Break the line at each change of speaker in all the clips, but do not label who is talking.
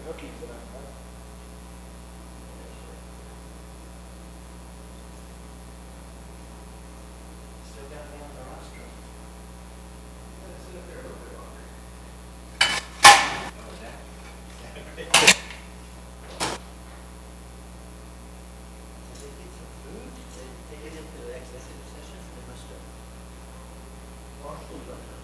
looking for that ball.
Still got me on the roster.
Let's sit up there a little bit longer.
Oh, Zach.
Great.
Did they get some food? Did they take it into the executive session? They must have.
Marshall done it.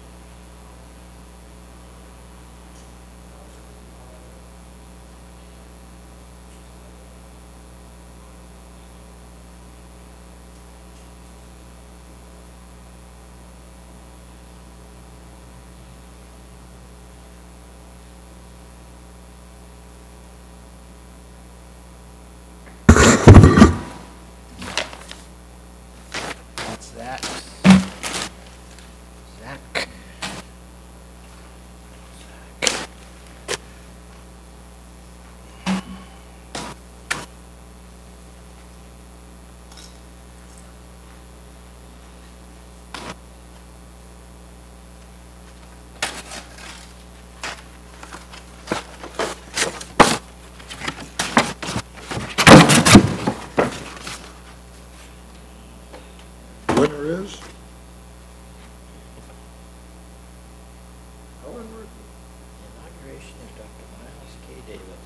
What's that? Zach.
Winner is? However,
Inauguration of Dr. Miles K. Davis.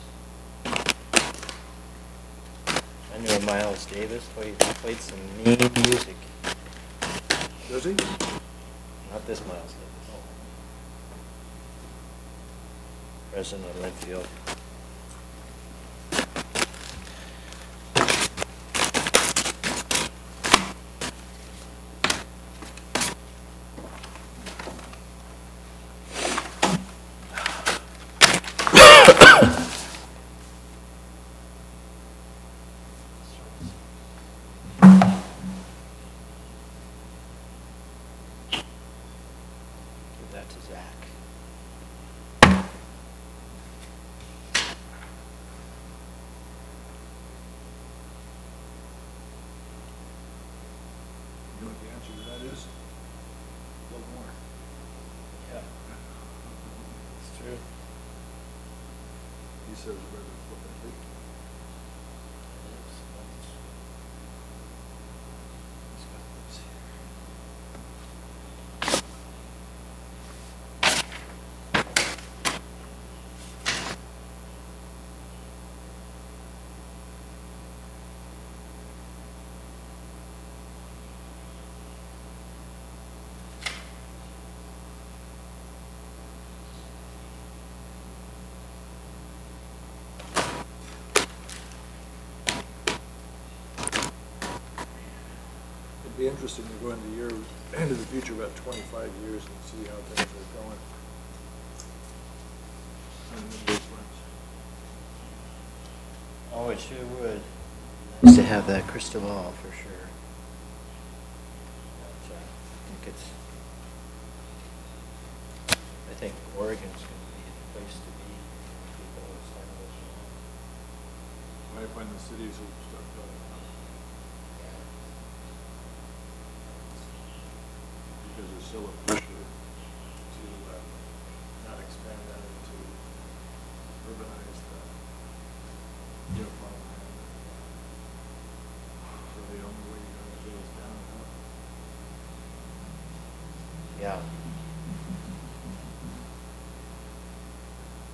I knew Miles Davis played some mean music.
does he?
Not this Miles Davis. President of Linfield. Give that to Zach.
You know what the answer to that is? A little more.
Yeah. It's true.
He says whether it's what they think. It'd be interesting to go into the future about 25 years and see how things are going.
Oh, it sure would. Nice to have that crystal ball for sure. But, I think Oregon's going to be the place to be. People will start looking at.
I find the cities will start building up because there's still a pressure to not expand that into urbanized farmland. So the only way you're going to do is downtown.
Yeah.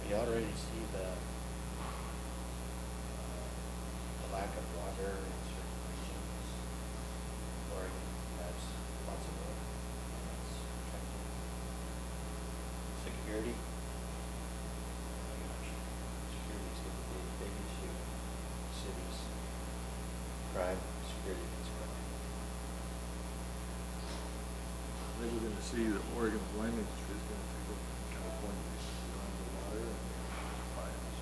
We already see the lack of water in certain regions. Oregon has lots of water. That's attractive. Security. Oh my gosh. Security is going to be a big issue in cities. Crime, security against crime.
I think we're going to see that Oregon's wine industry is going to take over from California because we don't have the water and the fires.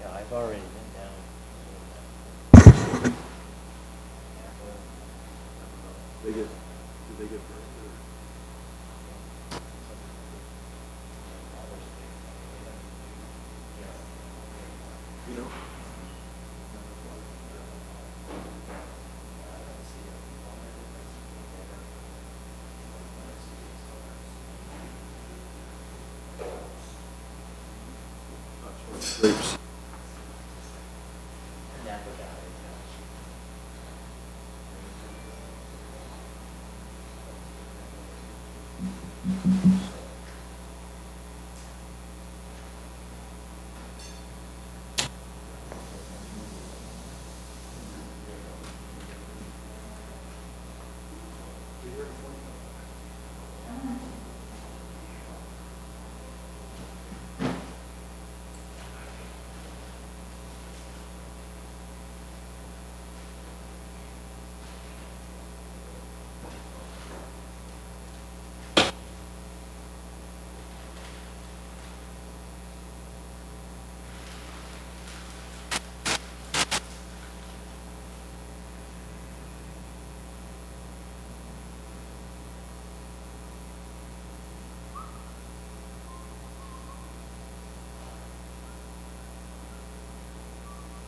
Yeah, I've already been down.
Did they get burned or? You know? grapes.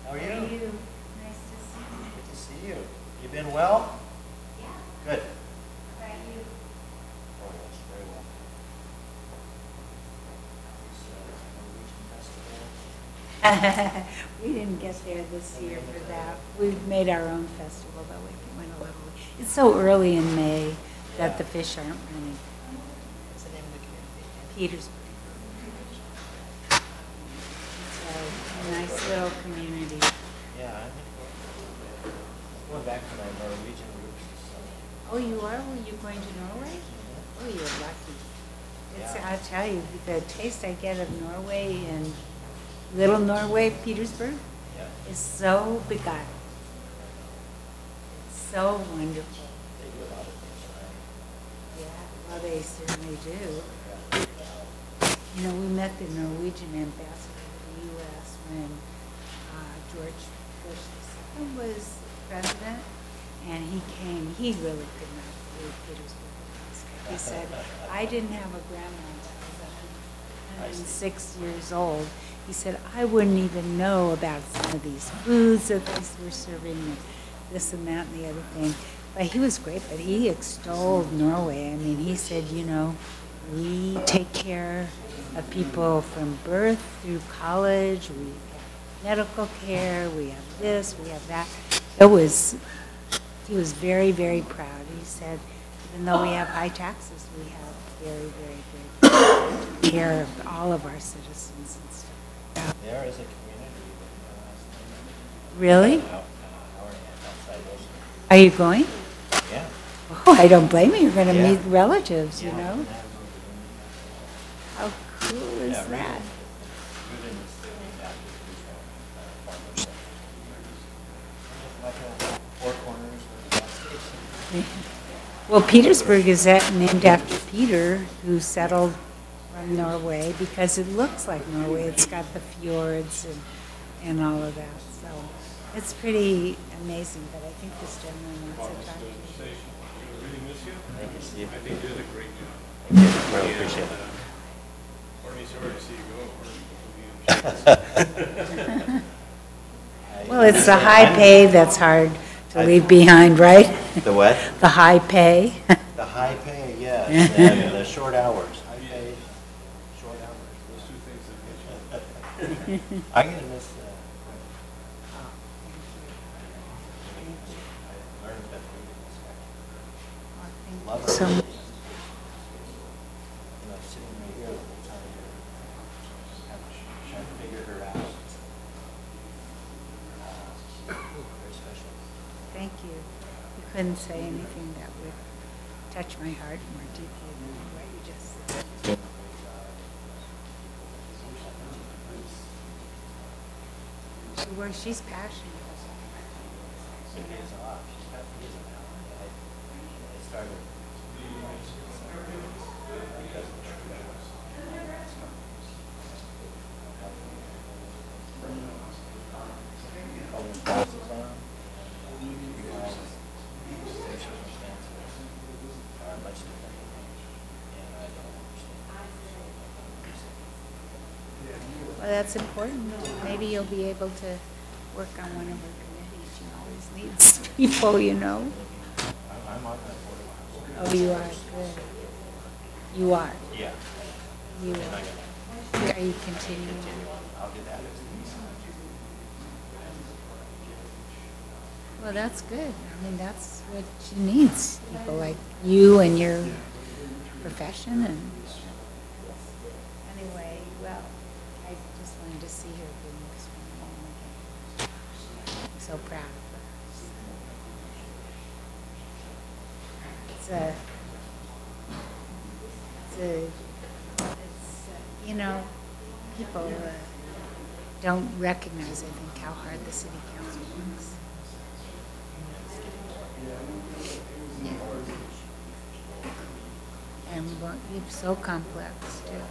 How are you?
How are you? Nice to see you.
Good to see you. You been well?
Yeah.
Good.
How about you?
Oh, yes, very well. This Norwegian festival.
We didn't get there this year for that. We've made our own festival, though we went a little. It's so early in May that the fish aren't running.
What's the name of the community?
Petersburg. It's a nice little community.
Yeah, I'm going back to my Norwegian roots.
Oh, you are? Were you going to Norway? Oh, you're lucky. It's,
Yeah.
I'll tell you, the taste I get of Norway and Little Norway, Petersburg,
Yeah.
is so beguiling. It's so wonderful.
They do a lot of things right.
Yeah, well, they certainly do. You know, we met the Norwegian ambassador to the U.S. when George Bush II was president, and he came. He really could not believe Petersburg. He said, I didn't have a grandma that was 106 years old. He said, I wouldn't even know about some of these foods that they were serving, and this and that and the other thing. But he was great, but he extolled Norway. I mean, he said, you know, we take care of people from birth through college, we have medical care, we have this, we have that. He was very, very proud. He said, even though we have high taxes, we have very, very good care of all of our citizens and stuff.
There is a community that
Really?
an hour and a half outside Wilson.
Are you going?
Yeah.
Oh, I don't blame you. You're going to
Yeah.
meet relatives, you
Yeah.
know? How cool is
Yeah,
that?
Reuben is named after the farmers. Like four corners of the gas station.
Well, Petersburg is named after Peter, who settled from Norway, because it looks like Norway. It's got the fjords and all of that. So it's pretty amazing, but I think this gentleman wants to talk to you.
Thank you, Steve.
I think you did a great job.
Thank you. Really appreciate it.
Courtney's sorry to see you go.
Well, it's the high pay that's hard to leave behind, right?
The what?
The high pay.
The high pay, yes, and the short hours. High pay, short hours.
Those two things that get you.
I'm gonna miss that. I learned that reading. Love
So,
it. You know, sitting right here the whole time, trying to figure her out. Very special.
thank you. You couldn't say anything that would touch my heart more deeply than what you just said. She's passionate.
It pays off. She's got these now. I started. Because of all those glasses on. Because their circumstances are much different than mine, and I don't understand.
Well, that's important. Maybe you'll be able to work on one of her committees. She always needs people, you know.
I'm on that board.
Oh, you are good. You are.
Yeah.
You
And I
are.
gotta
Are you continuing?
I'll
Well, that's good. I mean, that's what she needs, people like you and your profession. And anyway, well, I just wanted to see her being extremely I'm so proud of her. You know, people don't recognize, I think, how hard the city council works. Yeah. And it's so complex, too.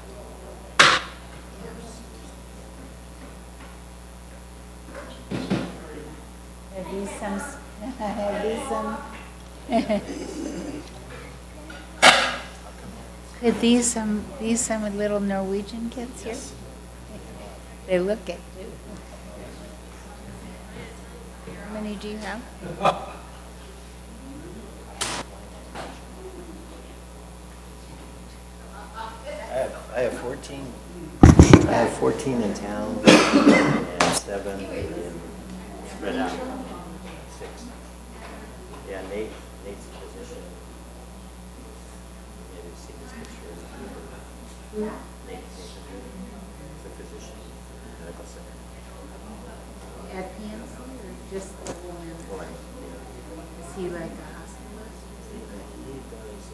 Have these some, have these some, could these some little Norwegian kids here? They look it, too. How many do you have?
I have 14. I have 14 in town and 7 in spread out. 6. Yeah, Nate's physician. Maybe you've seen his picture. Nate, he's a physician, medical center.
At PNC or just the woman?
Well, yeah.
Is he like a hospitalist?
He does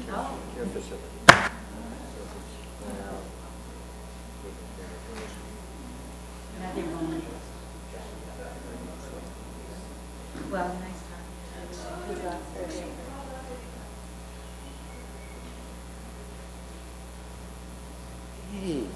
Oh.
care facility.
Another woman. Well, nice talking to you. Good luck for it.
Hey.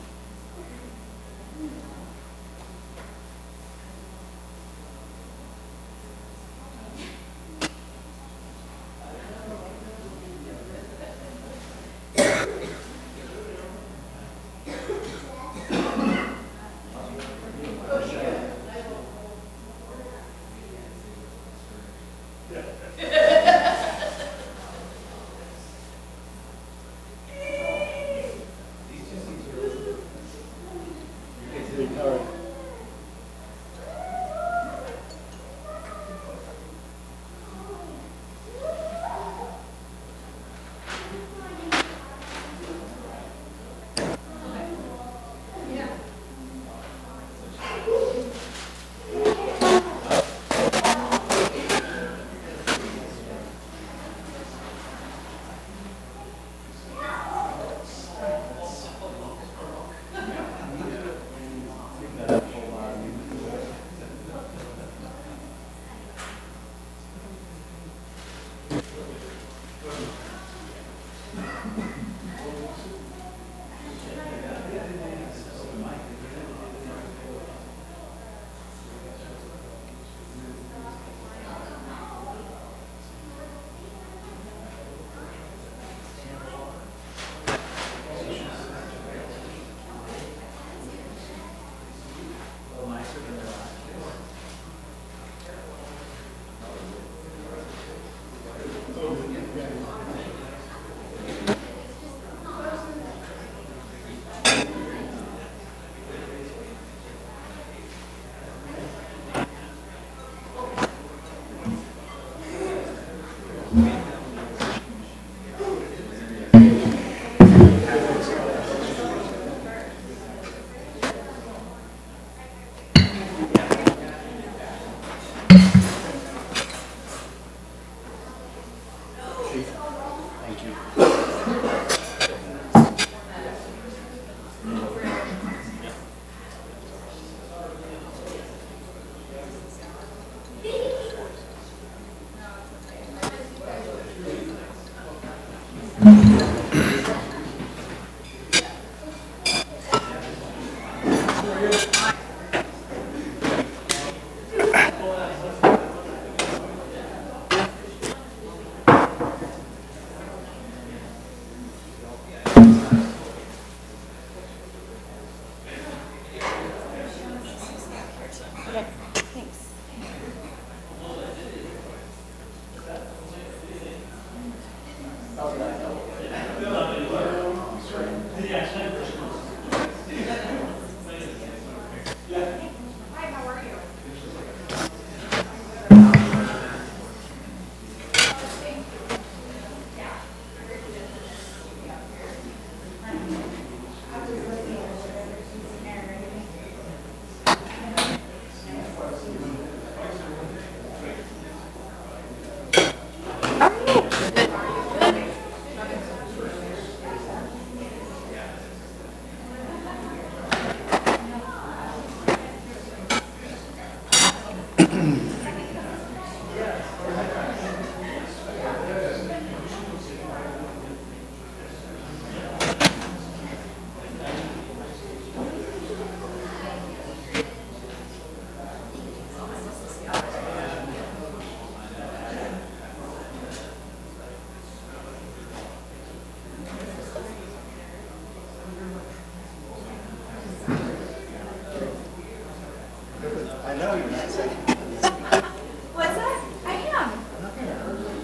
What's that? I am.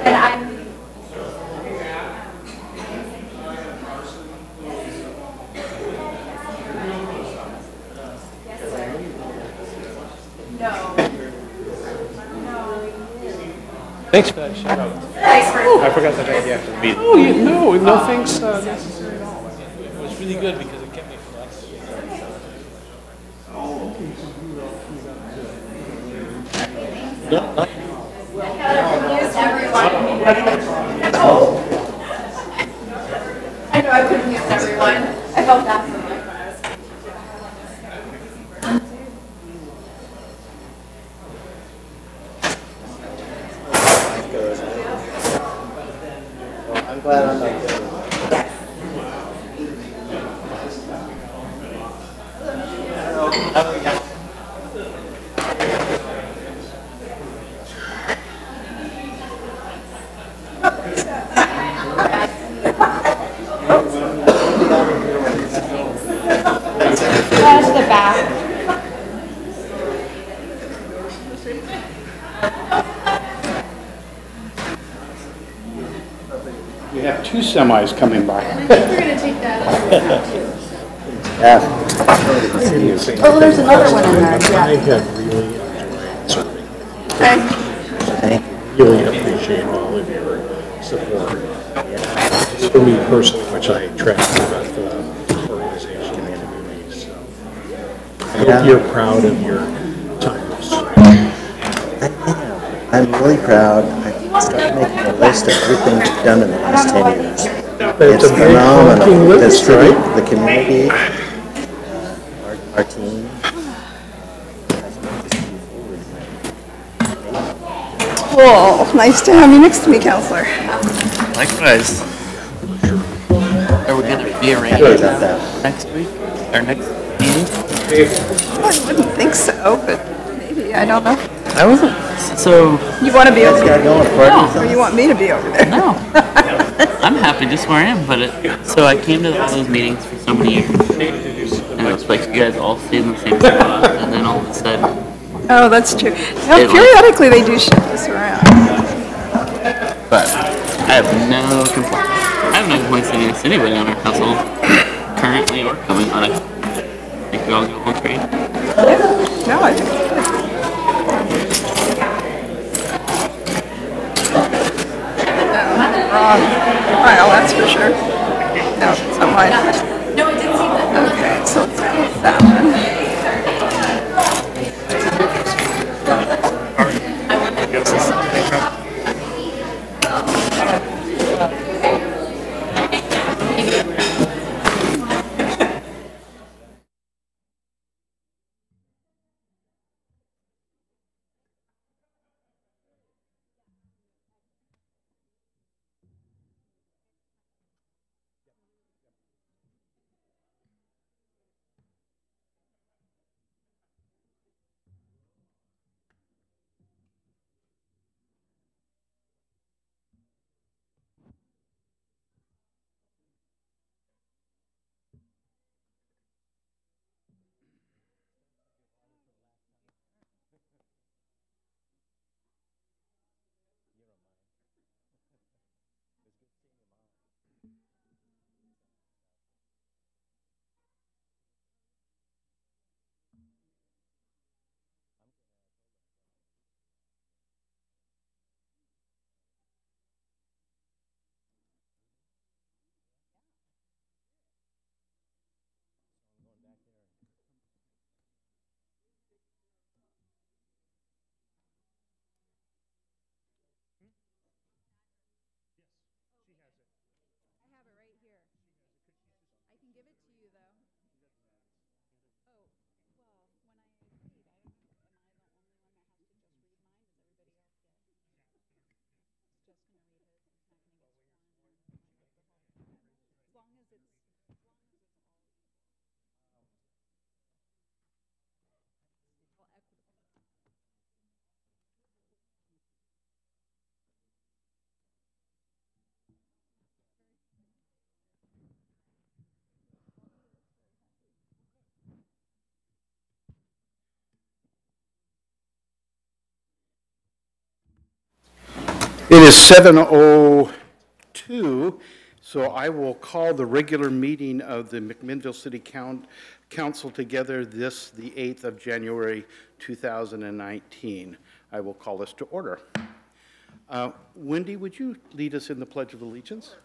And I'm. Yes, sir. No. No.
Thanks for that shout out.
Thanks for.
I forgot to thank you after the meeting. Oh, no thanks necessary at all. It was really good because it kept me from us.
Confused everyone. I know I confused everyone. I felt that from my class.
Well, I'm glad I'm not there.
That's the back.
We have two semis coming by.
I think we're going to take that.
Yeah.
Oh, there's another one in there.
I
Yeah.
have really enjoyed serving.
Okay.
Thank you.
Really appreciate all of your support. Just for me personally, which I track with the organization and community, so I hope you're proud of your time of service.
I'm really proud. I started making a list of everything we've done in the last 10 years.
It's a big
phenomenal.
fucking
The
list,
city,
right?
the community, our team.
Cool. Nice to have you next to me, Counselor.
Likewise. Are we going to be
Sorry
arranged
about that.
next week? Our next meeting?
I wouldn't think so, but maybe. I don't know.
I wasn't. So,
You want to be over
Got
there?
going for
Or you want me to be over there?
no. I'm happy just where I am, but so I came to all those meetings for so many years. And it's like you guys all stayed in the same spot, and then all of a sudden,
Oh, that's true. Now,
It was-
periodically, they do shift us around.
but I have no complaints. I have no complaints against anybody on our household, currently or coming on it. I think we all get along great.
No, I think it's good. Wrong file, that's for sure. No, it's not mine.
No, I didn't see that.
Okay, so let's close that one.
It is 7:02, so I will call the regular meeting of the McMinnville City Council together this, the 8th of January, 2019. I will call this to order. Wendy, would you lead us in the Pledge of Allegiance?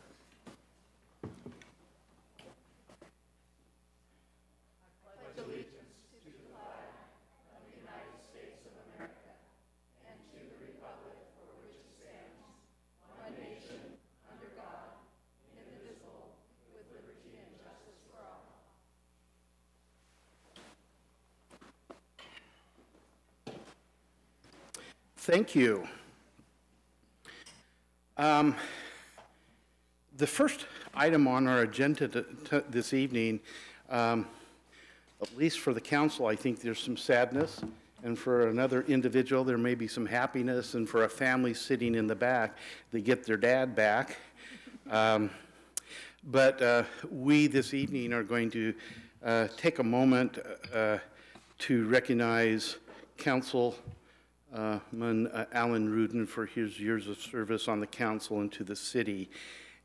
Thank you. The first item on our agenda this evening, at least for the council, I think there's some sadness, and for another individual, there may be some happiness, and for a family sitting in the back, they get their dad back. But we this evening are going to take a moment to recognize Councilman Alan Rudin for his years of service on the council and to the city.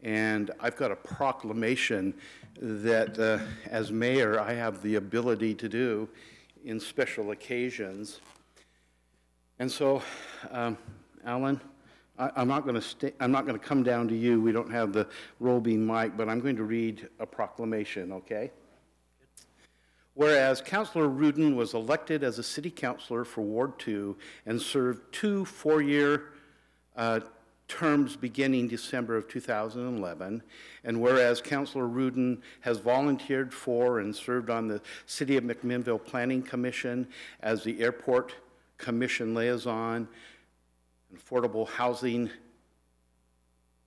And I've got a proclamation that as mayor I have the ability to do in special occasions. And so, Alan, I'm not going to come down to you. We don't have the roving mic, but I'm going to read a proclamation, okay? Whereas Councilor Rudin was elected as a city councilor for Ward 2 and served 2 four-year terms beginning December of 2011, and whereas Councilor Rudin has volunteered for and served on the City of McMinnville Planning Commission as the Airport Commission Liaison, Affordable Housing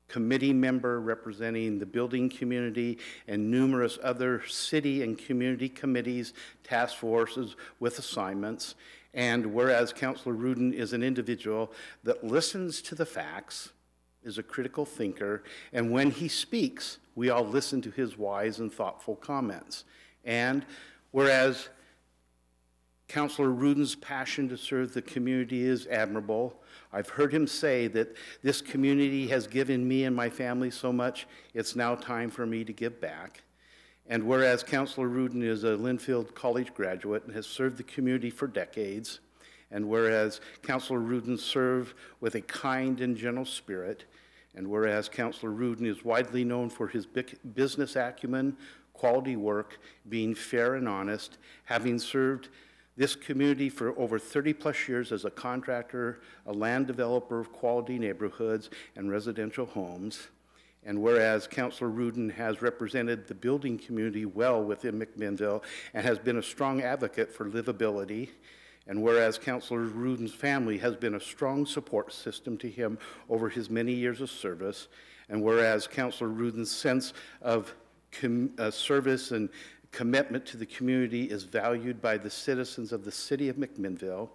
Committee member representing the building community, and numerous other city and community committees, task forces with assignments. And whereas Councilor Rudin is an individual that listens to the facts, is a critical thinker, and when he speaks, we all listen to his wise and thoughtful comments. And whereas Councilor Rudin's passion to serve the community is admirable, I've heard him say that this community has given me and my family so much, it's now time for me to give back. And whereas Councilor Rudin is a Linfield College graduate and has served the community for decades, and whereas Councilor Rudin served with a kind and gentle spirit, and whereas Councilor Rudin is widely known for his business acumen, quality work, being fair and honest, having served this community for over 30-plus years as a contractor, a land developer of quality neighborhoods and residential homes, and whereas Councilor Rudin has represented the building community well within McMinnville and has been a strong advocate for livability, and whereas Councilor Rudin's family has been a strong support system to him over his many years of service, and whereas Councilor Rudin's sense of service and commitment to the community is valued by the citizens of the City of McMinnville,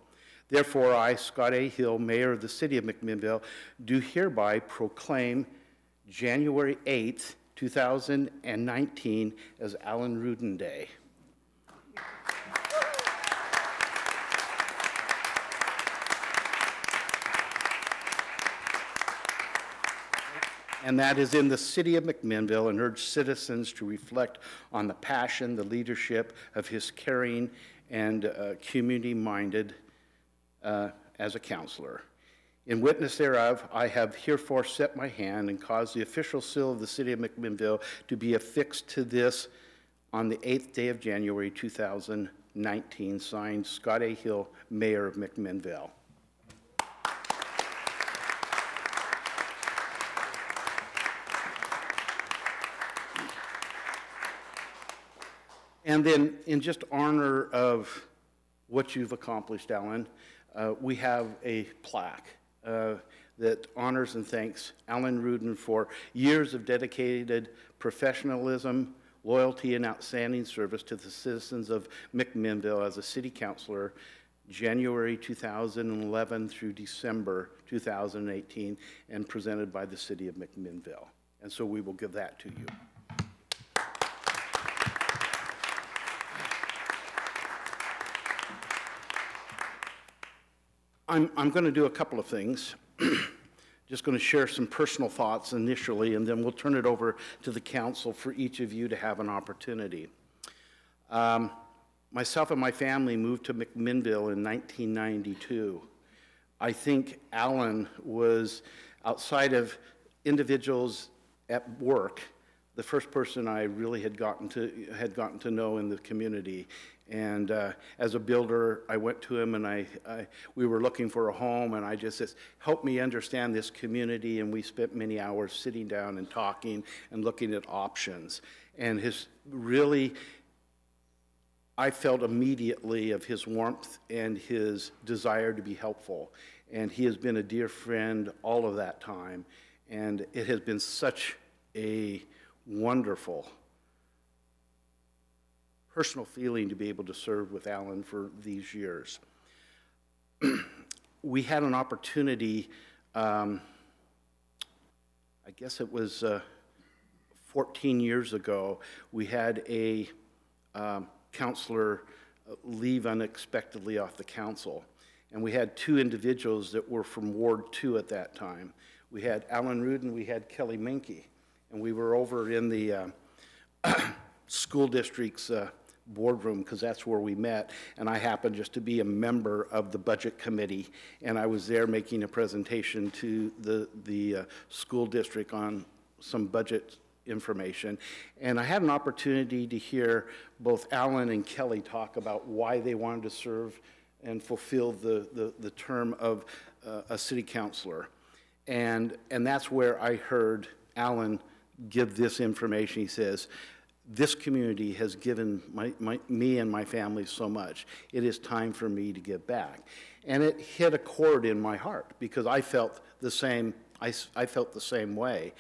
therefore I, Scott A. Hill, Mayor of the City of McMinnville, do hereby proclaim January 8th, 2019 as Alan Rudin Day. And that is in the City of McMinnville, and urge citizens to reflect on the passion, the leadership of his caring and community-minded as a councilor. In witness thereof, I have herefore set my hand and caused the official seal of the City of McMinnville to be affixed to this on the 8th day of January 2019, signed Scott A. Hill, Mayor of McMinnville. And then, in just honor of what you've accomplished, Alan, we have a plaque that honors and thanks Alan Rudin for years of dedicated professionalism, loyalty, and outstanding service to the citizens of McMinnville as a city councilor, January 2011 through December 2018, and presented by the City of McMinnville. And so we will give that to you. I'm going to do a couple of things just going to share some personal thoughts initially, and then we'll turn it over to the council for each of you to have an opportunity. Myself and my family moved to McMinnville in 1992. I think Alan was, outside of individuals at work, the first person I really had gotten to know in the community. And as a builder, I went to him and we were looking for a home, and I just said, help me understand this community, and we spent many hours sitting down and talking and looking at options. And I felt immediately of his warmth and his desire to be helpful. And he has been a dear friend all of that time. And it has been such a wonderful personal feeling to be able to serve with Alan for these years. We had an opportunity, I guess it was 14 years ago, we had a counselor leave unexpectedly off the council. And we had two individuals that were from Ward 2 at that time. We had Alan Rudin, we had Kelly Minke. And we were over in the school district's boardroom, because that's where we met. And I happened just to be a member of the budget committee. And I was there making a presentation to the school district on some budget information. And I had an opportunity to hear both Alan and Kelly talk about why they wanted to serve and fulfill the term of a city councilor. And that's where I heard Alan give this information. He says, this community has given me and my family so much. It is time for me to give back. And it hit a chord in my heart, because I felt the same, I felt the same way.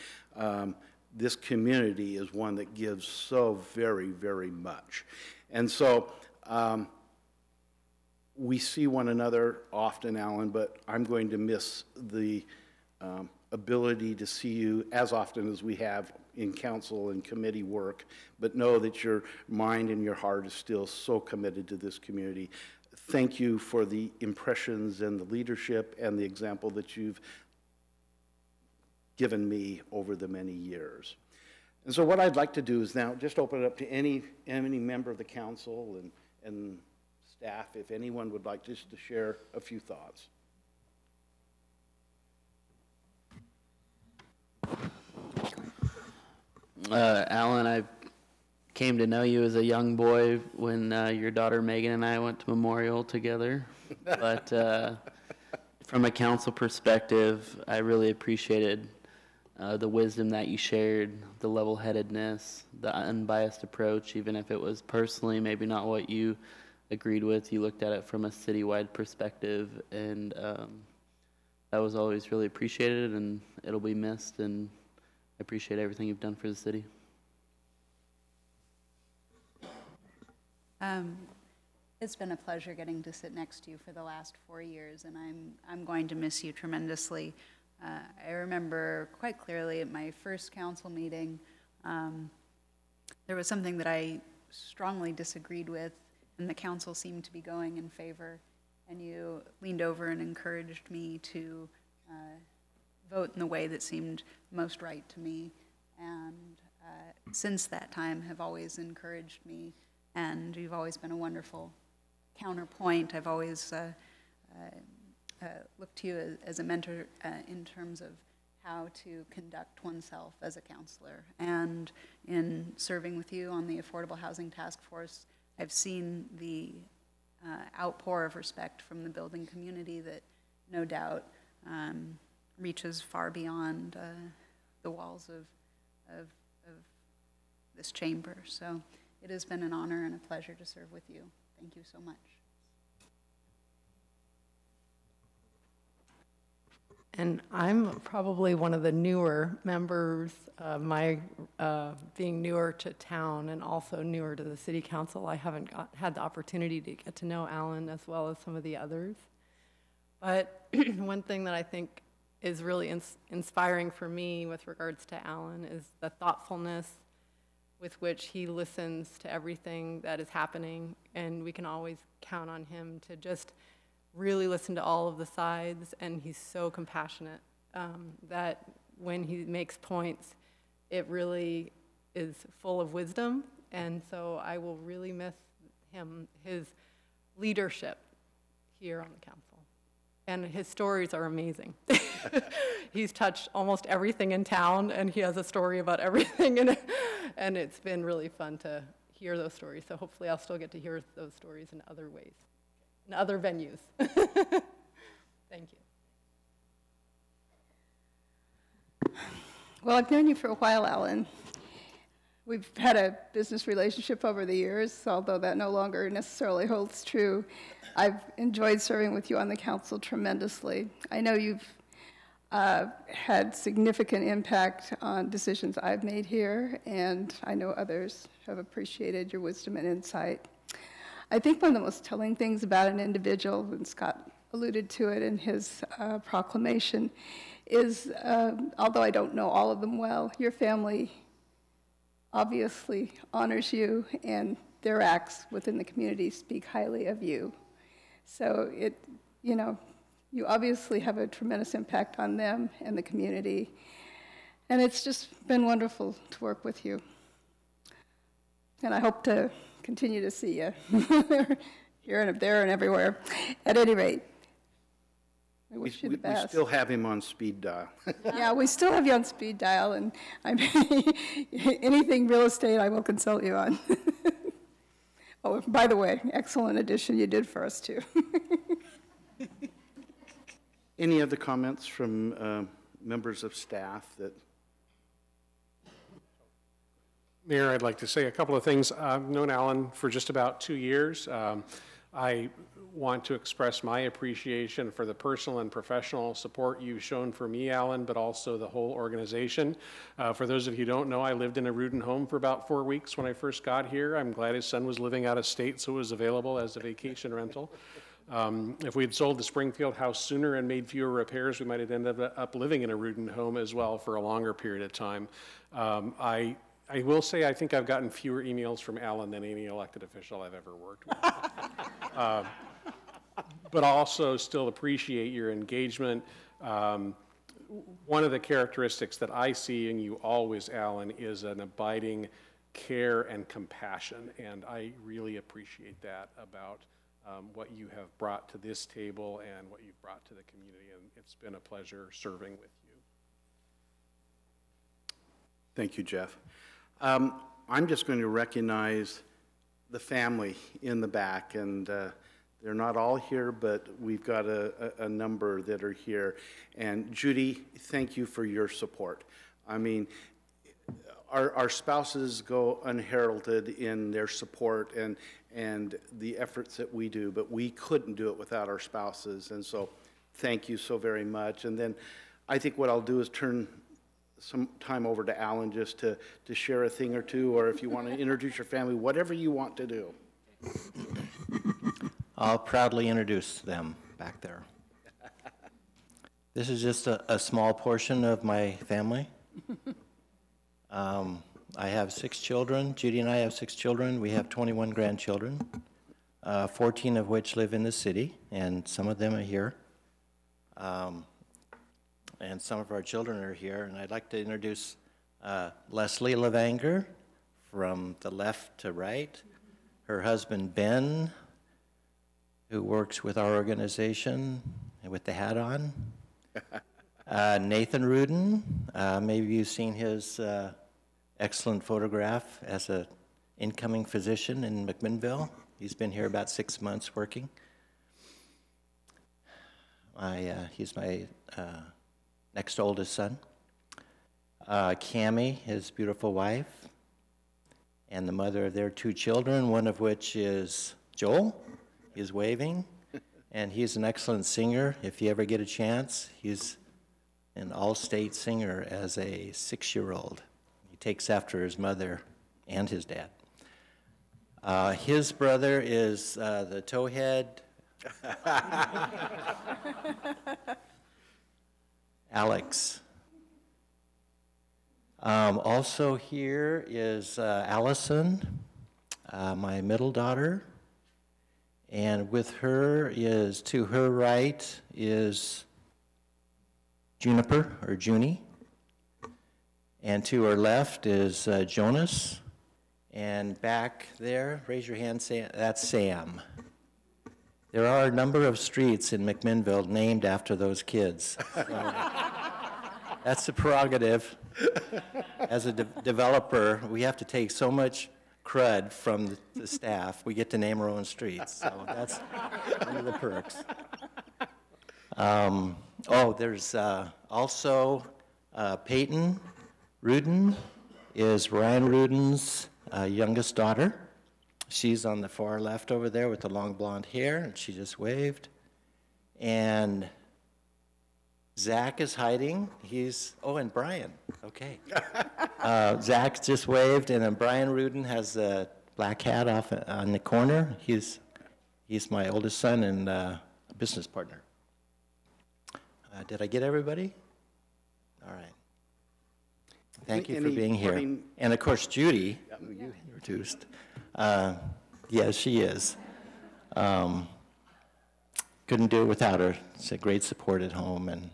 This community is one that gives so very, very much. And so we see one another often, Alan, but I'm going to miss the ability to see you as often as we have in council and committee work, but know that your mind and your heart is still so committed to this community. Thank you for the impressions and the leadership and the example that you've given me over the many years. And so what I'd like to do is now just open it up to any member of the council and staff, if anyone would like just to share a few thoughts.
Alan, I came to know you as a young boy when your daughter Megan and I went to Memorial together. But from a council perspective, I really appreciated the wisdom that you shared, the level-headedness, the unbiased approach, even if it was personally maybe not what you agreed with. You looked at it from a citywide perspective, and that was always really appreciated, and it'll be missed, and I appreciate everything you've done for the city.
It's been a pleasure getting to sit next to you for the last 4 years, and I'm going to miss you tremendously. I remember quite clearly at my first council meeting, there was something that I strongly disagreed with, and the council seemed to be going in favor, and you leaned over and encouraged me to vote in the way that seemed most right to me, and since that time have always encouraged me, and you've always been a wonderful counterpoint. I've always looked to you as a mentor in terms of how to conduct oneself as a counselor. And in serving with you on the Affordable Housing Task Force, I've seen the outpour of respect from the building community that no doubt reaches far beyond the walls of this chamber. So it has been an honor and a pleasure to serve with you. Thank you so much.
And I'm probably one of the newer members, being newer to town and also newer to the city council. I haven't had the opportunity to get to know Alan as well as some of the others. But one thing that I think is really inspiring for me with regards to Alan is the thoughtfulness with which he listens to everything that is happening, and we can always count on him to just really listen to all of the sides, and he's so compassionate. that when he makes points, it really is full of wisdom. And so I will really miss him, his leadership here on the council. And his stories are amazing. He's touched almost everything in town, and he has a story about everything, and it's been really fun to hear those stories. So hopefully I'll still get to hear those stories in other ways, in other venues. Thank you.
Well, I've known you for a while, Alan. We've had a business relationship over the years, although that no longer necessarily holds true. I've enjoyed serving with you on the council tremendously. I know you've had significant impact on decisions I've made here, and I know others have appreciated your wisdom and insight. I think one of the most telling things about an individual, and Scott alluded to it in his proclamation, is, although I don't know all of them well, your family obviously honors you, and their acts within the community speak highly of you. So you obviously have a tremendous impact on them and the community, and it's just been wonderful to work with you. And I hope to continue to see you here and there and everywhere. At any rate, I wish you the best.
We still have him on speed dial.
Yeah, we still have you on speed dial, and anything real estate I will consult you on. Oh, by the way, excellent addition you did for us, too.
Any other comments from members of staff that?
Mayor, I'd like to say a couple of things. I've known Alan for just about 2 years. I want to express my appreciation for the personal and professional support you've shown for me, Alan, but also the whole organization. For those of you who don't know, I lived in a Rudin home for about 4 weeks when I first got here. I'm glad his son was living out of state, so it was available as a vacation rental. If we had sold the Springfield house sooner and made fewer repairs, we might have ended up living in a Rudin home as well for a longer period of time. I will say I think I've gotten fewer emails from Alan than any elected official I've ever worked with. But I also still appreciate your engagement. One of the characteristics that I see in you always, Alan, is an abiding care and compassion, and I really appreciate that about what you have brought to this table and what you've brought to the community, and it's been a pleasure serving with you.
Thank you, Jeff. I'm just going to recognize the family in the back, and they're not all here, but we've got a number that are here. And Judy, thank you for your support. I mean, our spouses go unheralded in their support and the efforts that we do, but we couldn't do it without our spouses, and so thank you so very much. And then I think what I'll do is turn some time over to Alan just to share a thing or two, or if you want to introduce your family, whatever you want to do.
I'll proudly introduce them back there. This is just a small portion of my family. I have 6 children. Judy and I have 6 children. We have 21 grandchildren, 14 of which live in the city, and some of them are here. And some of our children are here, and I'd like to introduce Leslie Levanger from the left to right, her husband Ben, who works with our organization with the hat on, Nathan Rudin, maybe you've seen his excellent photograph as an incoming physician in McMinnville. He's been here about 6 months working. He's my next oldest son. Cammie, his beautiful wife, and the mother of their 2 children, one of which is Joel. He's waving, and he's an excellent singer. If you ever get a chance, he's an all-state singer as a 6-year-old. He takes after his mother and his dad. His brother is the towhead, Alex. Also here is Allison, my middle daughter, and with her is, to her right, is Juniper, or Junie. And to our left is Jonas. And back there, raise your hand, that's Sam. There are a number of streets in McMinnville named after those kids. So that's the prerogative. As a developer, we have to take so much crud from the staff. We get to name our own streets, so that's one of the perks. There's also Peyton Rudin is Ryan Rudin's youngest daughter. She's on the far left over there with the long blonde hair, and she just waved. And Zach is hiding. And Brian, okay. Zach just waved, and then Brian Rudin has a black hat off on the corner. He's my oldest son and a business partner. Did I get everybody? All right. Thank you for being here. And of course, Judy, who you introduced. Yes, she is. Couldn't do it without her. It's a great support at home, and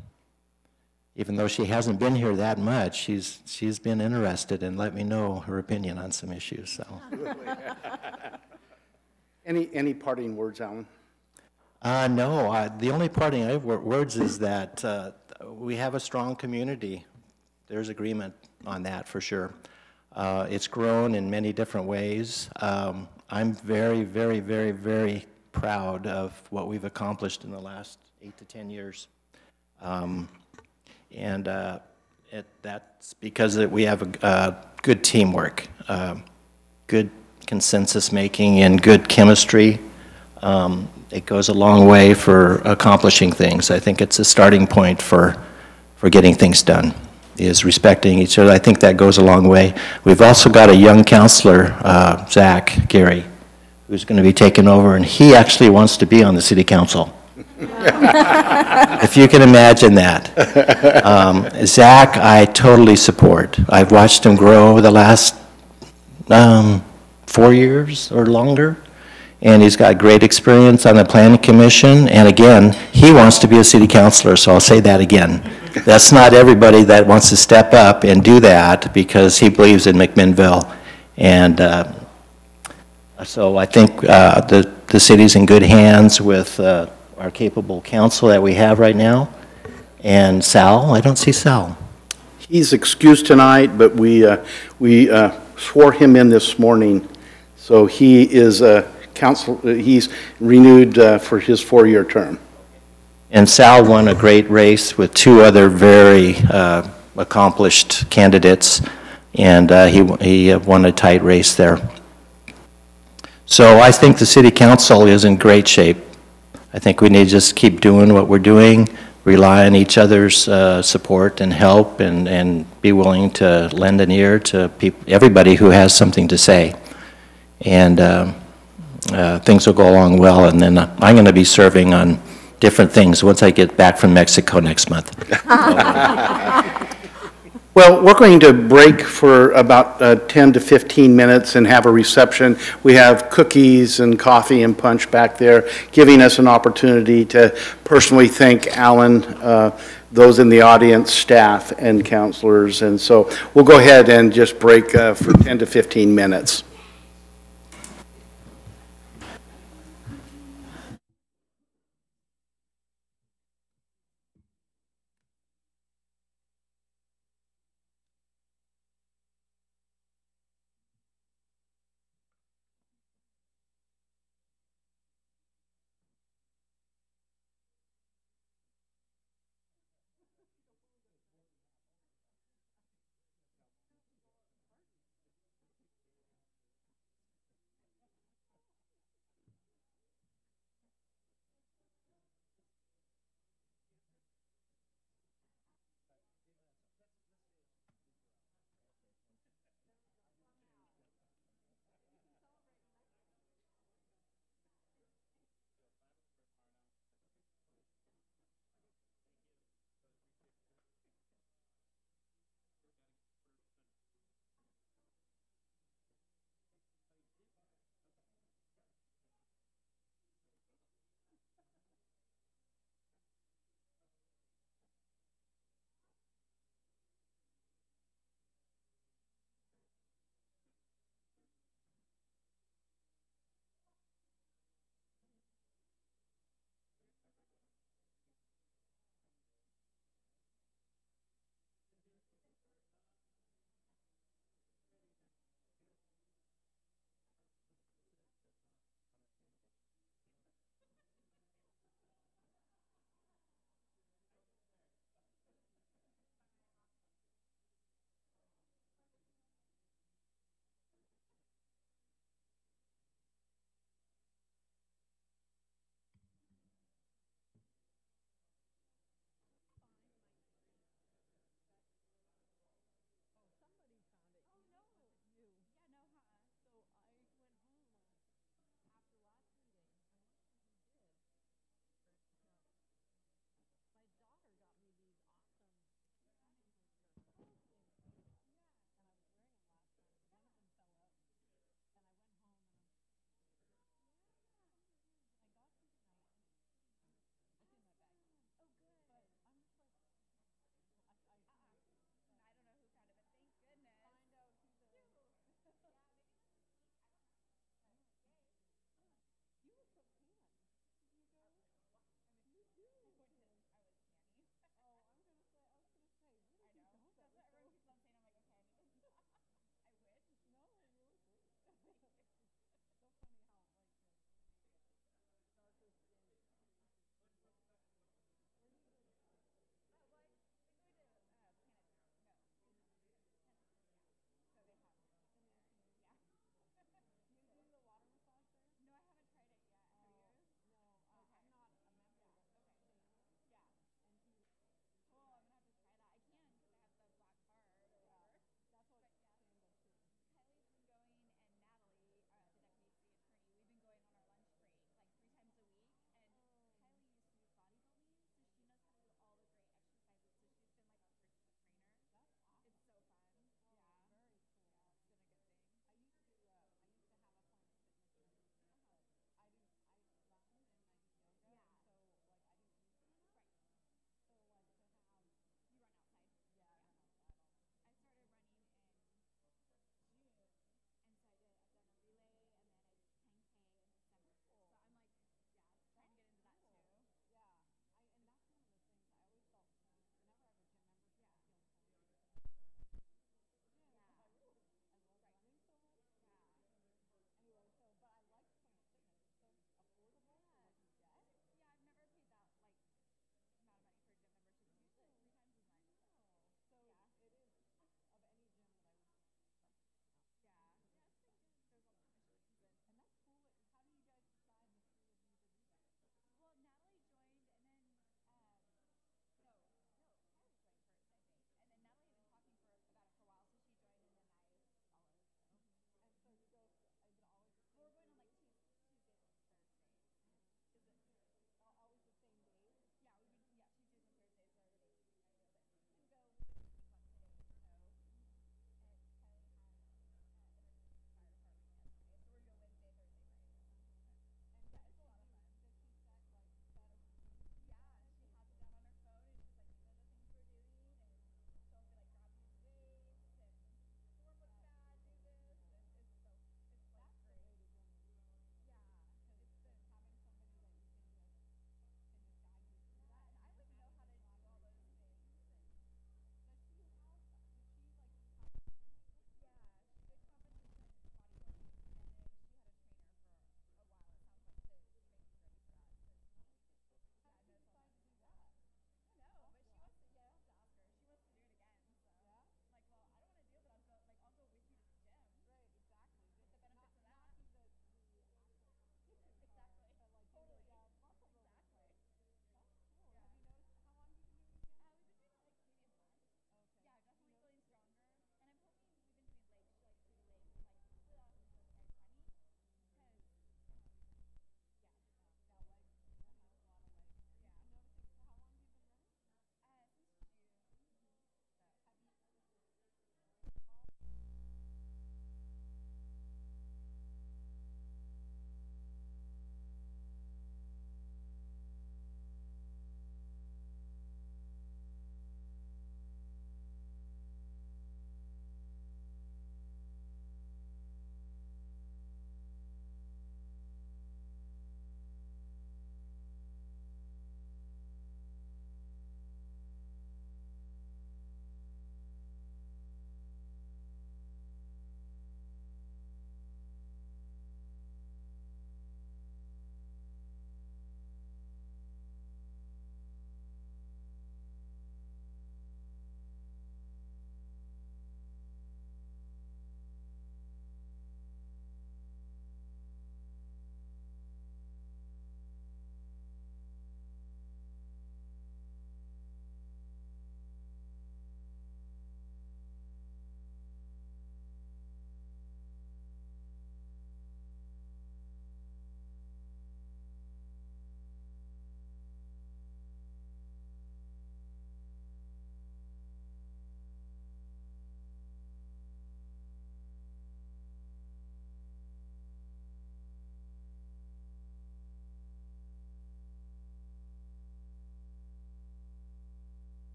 even though she hasn't been here that much, she's been interested and let me know her opinion on some issues. So,
Any parting words, Alan?
No. The only parting words is that we have a strong community. There's agreement on that for sure. It's grown in many different ways. I'm very, very, very, very proud of what we've accomplished in the last 8 to 10 years. That's because we have good teamwork, good consensus making, and good chemistry. It goes a long way for accomplishing things. I think it's a starting point for getting things done, is respecting each other. I think that goes a long way. We've also got a young counselor, Zach Gary, who's going to be taking over, and he actually wants to be on the city council. If you can imagine that. Zach, I totally support. I've watched him grow over the last 4 years or longer, and he's got great experience on the planning commission, and again, he wants to be a city councilor, so I'll say that again. That's not everybody that wants to step up and do that because he believes in McMinnville, and so I think the city's in good hands with our capable council that we have right now. And Sal, I don't see Sal.
He's excused tonight, but we swore him in this morning. So he is he's renewed for his 4-year term.
And Sal won a great race with 2 other very accomplished candidates, and he won a tight race there. So I think the city council is in great shape. I think we need to just keep doing what we're doing, rely on each other's support and help, and be willing to lend an ear to everybody who has something to say. And things will go along well, and then I'm going to be serving on different things once I get back from Mexico next month.
Well, we're going to break for about 10 to 15 minutes and have a reception. We have cookies and coffee and punch back there, giving us an opportunity to personally thank Alan, those in the audience, staff, and counselors. And so we'll go ahead and just break for 10 to 15 minutes.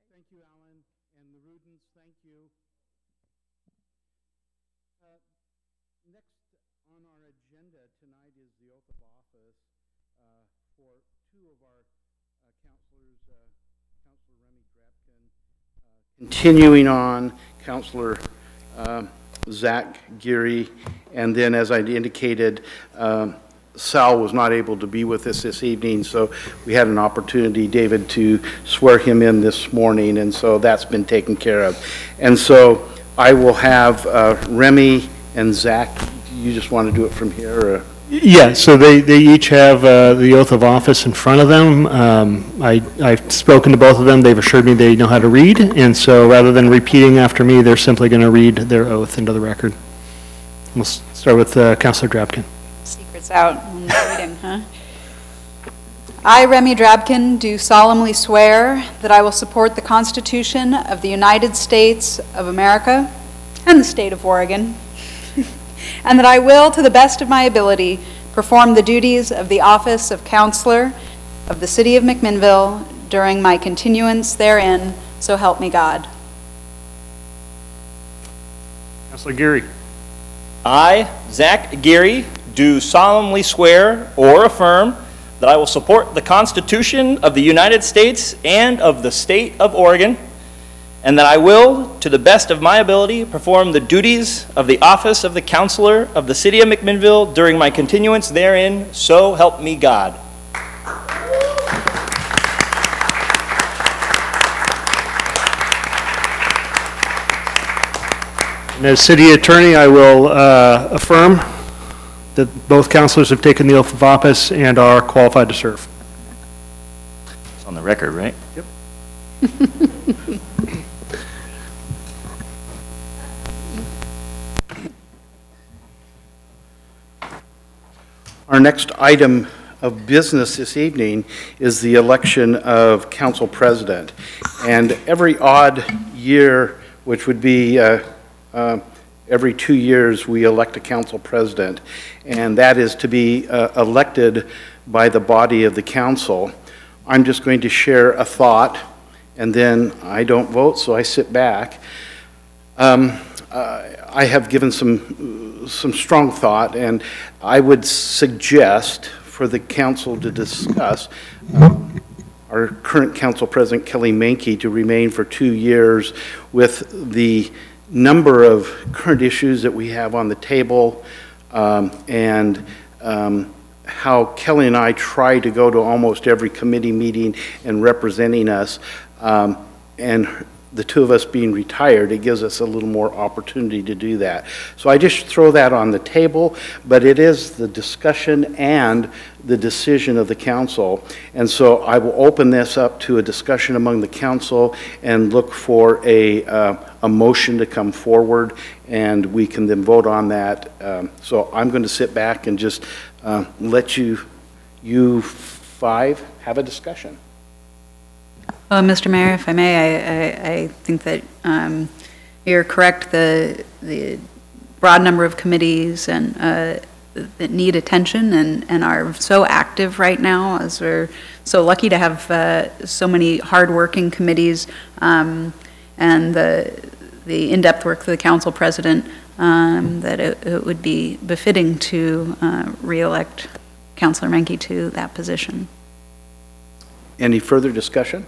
Thank you, Alan, and the Rudens, thank you. Next on our agenda tonight is the oath of office for two of our counselors, Counselor Remy Drapkin, continuing on, Counselor Zach Geary, and then as I indicated, Sal was not able to be with us this evening, so we had an opportunity, David, to swear him in this morning, and so that's been taken care of. And so I will have Remy and Zach. You just want to do it from here? Or?
Yeah, so they each have the oath of office in front of them. I've spoken to both of them. They've assured me they know how to read, and so rather than repeating after me, they're simply going to read their oath into the record. We'll start with Counselor Drapkin.
Secrets out when reading, huh? I, Remy Drapkin, do solemnly swear that I will support the Constitution of the United States of America and the state of Oregon, and that I will, to the best of my ability, perform the duties of the office of counselor of the city of McMinnville during my continuance therein, so help me God.
Counselor Geary.
I, Zach Geary, do solemnly swear or affirm that I will support the Constitution of the United States and of the state of Oregon, and that I will, to the best of my ability, perform the duties of the office of the counselor of the city of McMinnville during my continuance therein, so help me God.
And as city attorney, I will affirm that both counselors have taken the oath of office and are qualified to serve.
It's on the record, right?
Yep.
Our next item of business this evening is the election of council president. And every odd year, which would be every 2 years, we elect a council president. And that is to be elected by the body of the council. I'm just going to share a thought, and then I don't vote, so I sit back. I have given some strong thought, and I would suggest for the council to discuss our current council president, Kelly Mankey, to remain for 2 years with the number of current issues that we have on the table, and how Kelly and I try to go to almost every committee meeting and representing us, and the two of us being retired, it gives us a little more opportunity to do that. So I just throw that on the table, but it is the discussion and the decision of the council. And so I will open this up to a discussion among the council and look for a motion to come forward, and we can then vote on that. So I'm going to sit back and just let you five have a discussion.
Mr. Mayor, if I may, I think that you're correct. The broad number of committees and that need attention and are so active right now, as we're so lucky to have so many hardworking committees, and the in-depth work of the council president, that it would be befitting to re-elect Councilor Mankey to that position.
Any further discussion?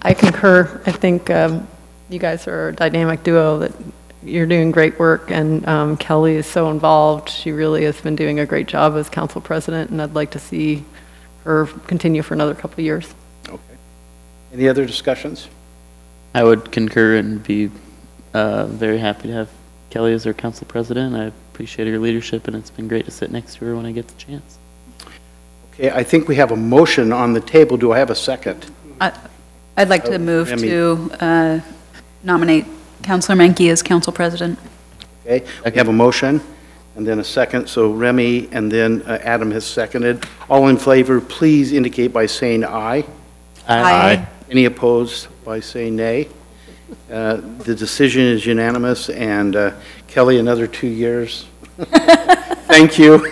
I concur. I think you guys are a dynamic duo, that you're doing great work, and Kelly is so involved. She really has been doing a great job as council president, and I'd like to see her continue for another couple of years.
Okay. Any other discussions?
I would concur and be very happy to have Kelly as our council president. I appreciate her leadership, and it's been great to sit next to her when I get the chance.
Okay, I think we have a motion on the table. Do I have a second?
I'd like to move to nominate Councilor Mankey as council president.
Okay, we have a motion and then a second. So Remy and then Adam has seconded. All in favor, please indicate by saying aye.
Aye.
Any opposed by saying nay? The decision is unanimous, and Kelly, another 2 years. Thank you.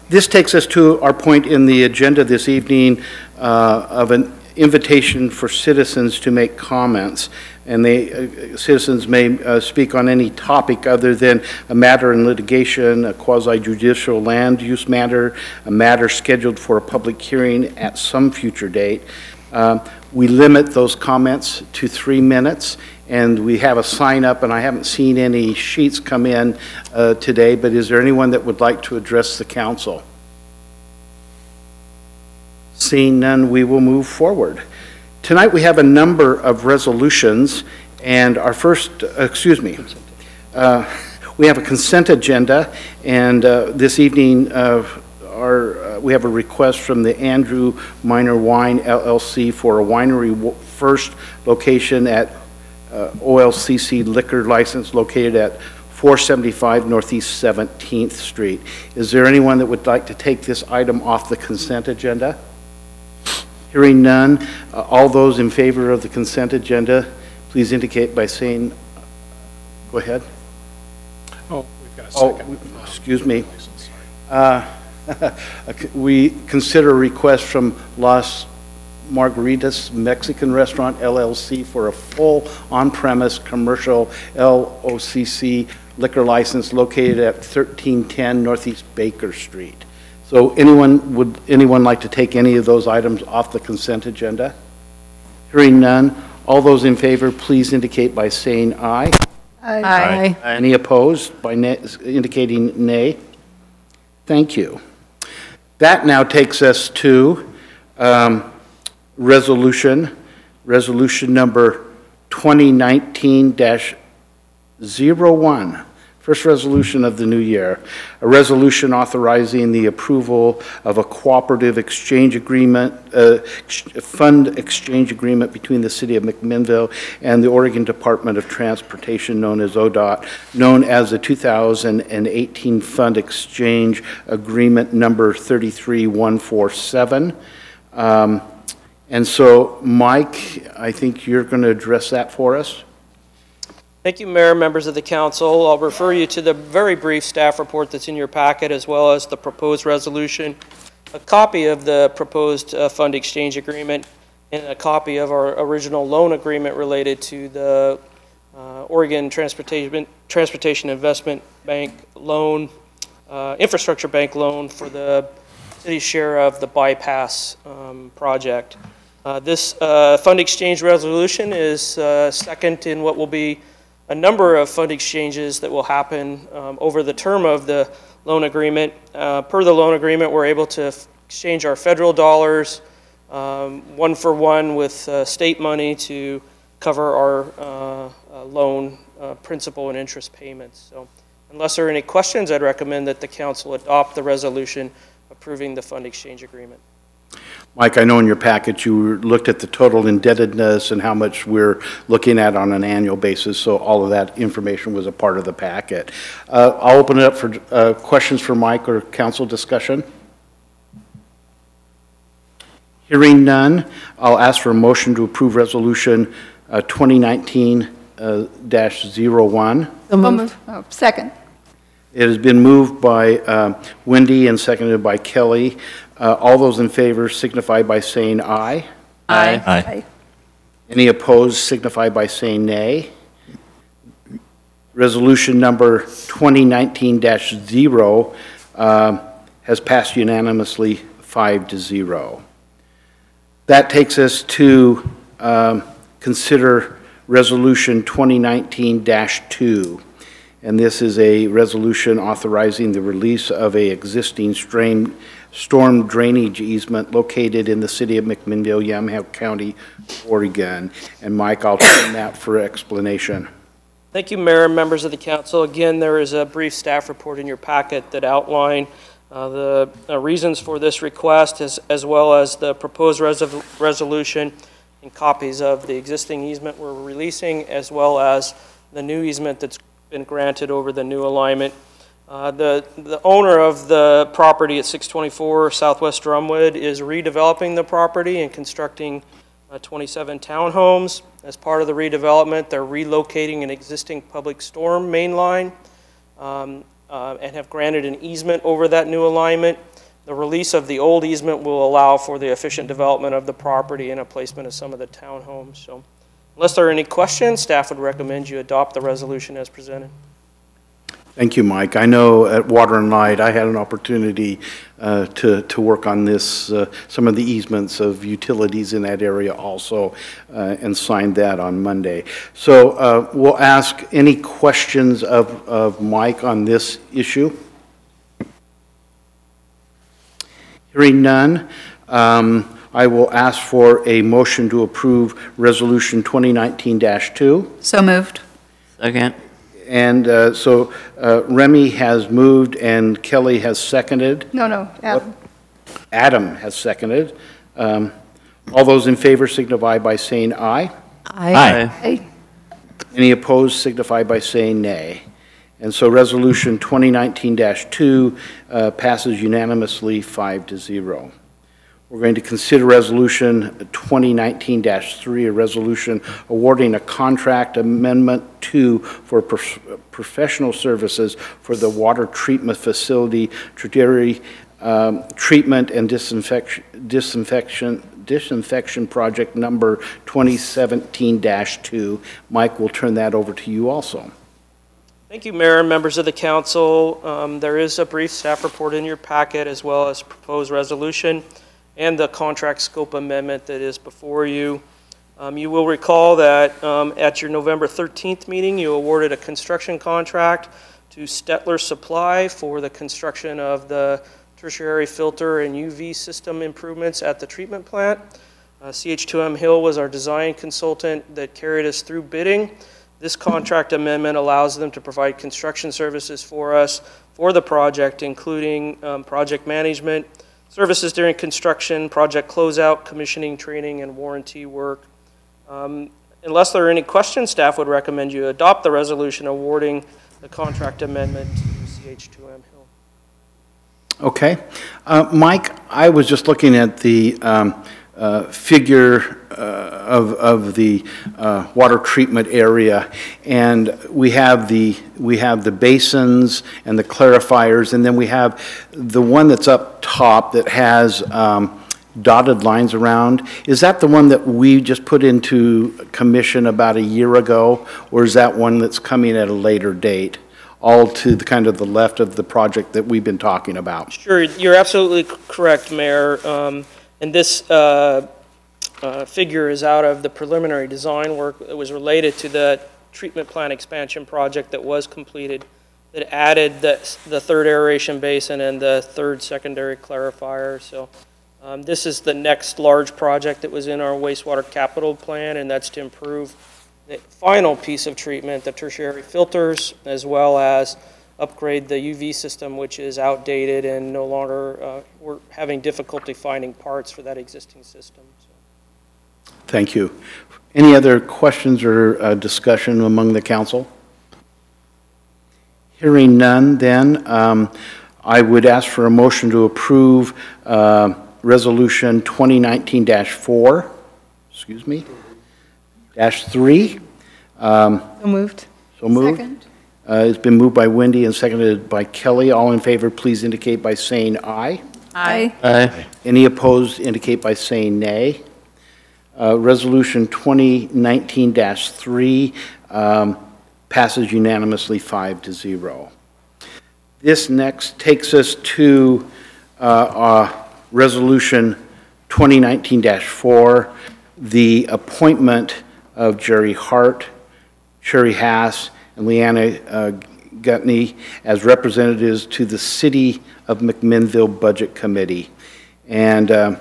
This takes us to our point in the agenda this evening of an invitation for citizens to make comments. And citizens may speak on any topic other than a matter in litigation, a quasi-judicial land use matter, a matter scheduled for a public hearing at some future date. We limit those comments to 3 minutes, and we have a sign up, and I haven't seen any sheets come in today, but is there anyone that would like to address the council? Seeing none, we will move forward. Tonight we have a number of resolutions, and our first, we have a consent agenda, and this evening we have a request from the Andrew Minor Wine LLC for a winery first location at OLCC liquor license located at 475 Northeast 17th Street. Is there anyone that would like to take this item off the consent agenda? Hearing none, all those in favor of the consent agenda, please indicate by saying, go ahead.
Oh, we've got a second.
Oh, excuse me. We consider a request from Las Margaritas Mexican Restaurant LLC for a full on-premise commercial LOCC liquor license located at 1310 Northeast Baker Street. So would anyone like to take any of those items off the consent agenda? Hearing none, all those in favor, please indicate by saying aye.
Aye.
Any opposed by indicating nay? Thank you. That now takes us to resolution number 2019-01. First resolution of the new year, a resolution authorizing the approval of a cooperative exchange agreement, fund exchange agreement between the City of McMinnville and the Oregon Department of Transportation, known as ODOT, known as the 2018 Fund Exchange Agreement number 33147. And so, Mike, I think you're going to address that for us.
Thank you, Mayor, members of the council. I'll refer you to the very brief staff report that's in your packet, as well as the proposed resolution, a copy of the proposed fund exchange agreement, and a copy of our original loan agreement related to the Oregon Transportation Investment Bank loan, infrastructure bank loan for the city's share of the bypass project. This fund exchange resolution is second in what will be a number of fund exchanges that will happen over the term of the loan agreement. Per the loan agreement, we're able to exchange our federal dollars one for one with state money to cover our loan principal and interest payments. So unless there are any questions, I'd recommend that the council adopt the resolution approving the fund exchange agreement.
Mike, I know in your package you looked at the total indebtedness and how much we're looking at on an annual basis, so all of that information was a part of the packet. I'll open it up for questions for Mike or council discussion. Hearing none, I'll ask for a motion to approve resolution 2019-01.
So moved. Oh, second.
It has been moved by Wendy and seconded by Kelly. All those in favor signify by saying aye.
Aye. Aye.
Any opposed signify by saying nay. Resolution number 2019-0 has passed unanimously 5-0. That takes us to consider resolution 2019-2. And this is a resolution authorizing the release of an existing storm drainage easement located in the city of McMinnville, Yamaha County, Oregon. And Mike, I'll turn that for explanation.
Thank you, Mayor and members of the council. Again, there is a brief staff report in your packet that outline the reasons for this request, as well as the proposed resolution and copies of the existing easement we're releasing, as well as the new easement that's been granted over the new alignment. The owner of the property at 624 Southwest Drumwood is redeveloping the property and constructing 27 townhomes. As part of the redevelopment, they're relocating an existing public storm main line. and have granted an easement over that new alignment. The release of the old easement will allow for the efficient development of the property and a placement of some of the townhomes. So unless there are any questions, staff would recommend you adopt the resolution as presented.
Thank you, Mike. I know at Water and Light, I had an opportunity to work on this, some of the easements of utilities in that area also, and signed that on Monday. So we'll ask any questions of Mike on this issue. Hearing none, I will ask for a motion to approve Resolution 2019-2.
So moved.
Second.
And so Remy has moved and Kelly has seconded.
No, Adam.
Adam has seconded. All those in favor signify by saying aye.
Aye.
Aye.
Any opposed signify by saying nay. And so Resolution 2019-2 passes unanimously 5-0. We're going to consider Resolution 2019-3, a resolution awarding a contract amendment 2 for professional services for the water treatment facility, tertiary treatment and disinfection project number 2017-2. Mike, we'll turn that over to you also.
Thank you, Mayor and members of the council. There is a brief staff report in your packet as well as proposed resolution and the contract scope amendment that is before you. You will recall that at your November 13th meeting, you awarded a construction contract to Stettler Supply for the construction of the tertiary filter and UV system improvements at the treatment plant. CH2M Hill was our design consultant that carried us through bidding. This contract amendment allows them to provide construction services for us for the project, including project management, services during construction, project closeout, commissioning, training, and warranty work. Unless there are any questions, staff would recommend you adopt the resolution awarding the contract amendment to CH2M Hill.
Okay. Mike, I was just looking at the figure of the water treatment area, and we have the basins and the clarifiers, and then we have the one that's up top that has dotted lines around. Is that the one that we just put into commission about a year ago, or is that one that's coming at a later date, all to the kind of the left of the project that we've been talking about?
Sure, you're absolutely correct, Mayor. And this figure is out of the preliminary design work that was related to the treatment plant expansion project that was completed, that added the third aeration basin and the third secondary clarifier. So this is the next large project that was in our wastewater capital plan, and that's to improve the final piece of treatment, the tertiary filters, as well as upgrade the UV system, which is outdated and no longer, we're having difficulty finding parts for that existing system. So.
Thank you. Any other questions or discussion among the council? Hearing none, then I would ask for a motion to approve Resolution 2019-4, excuse me, -3.
So moved.
So moved.
Second.
It's been moved by Wendy and seconded by Kelly. All in favor, please indicate by saying aye.
Aye.
Aye.
Any opposed, indicate by saying nay. Resolution 2019-3 passes unanimously 5-0. This next takes us to Resolution 2019-4, the appointment of Jerry Hart, Sherry Hass, and Leanna Gutney as representatives to the City of McMinnville Budget Committee. And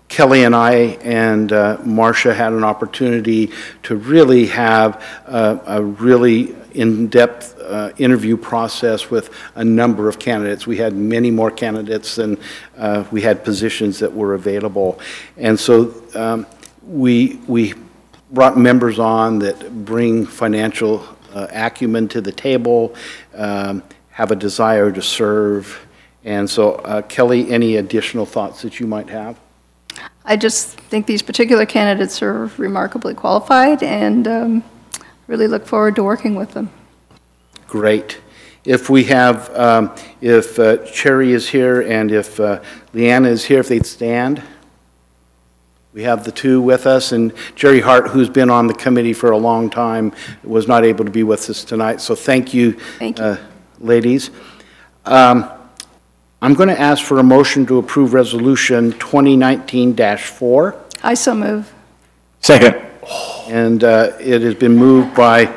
Kelly and I and Marcia had an opportunity to really have a really in-depth interview process with a number of candidates. We had many more candidates than we had positions that were available. And so we brought members on that bring financial acumen to the table, have a desire to serve. And so, Kelly, any additional thoughts that you might have?
I just think these particular candidates are remarkably qualified and really look forward to working with them.
Great. If we have, if Cherry is here and if Leanna is here, if they'd stand. We have the two with us, and Jerry Hart, who's been on the committee for a long time, was not able to be with us tonight. So thank you, ladies. I'm going to ask for a motion to approve Resolution 2019-4.
I so move.
Second.
And it has been moved by...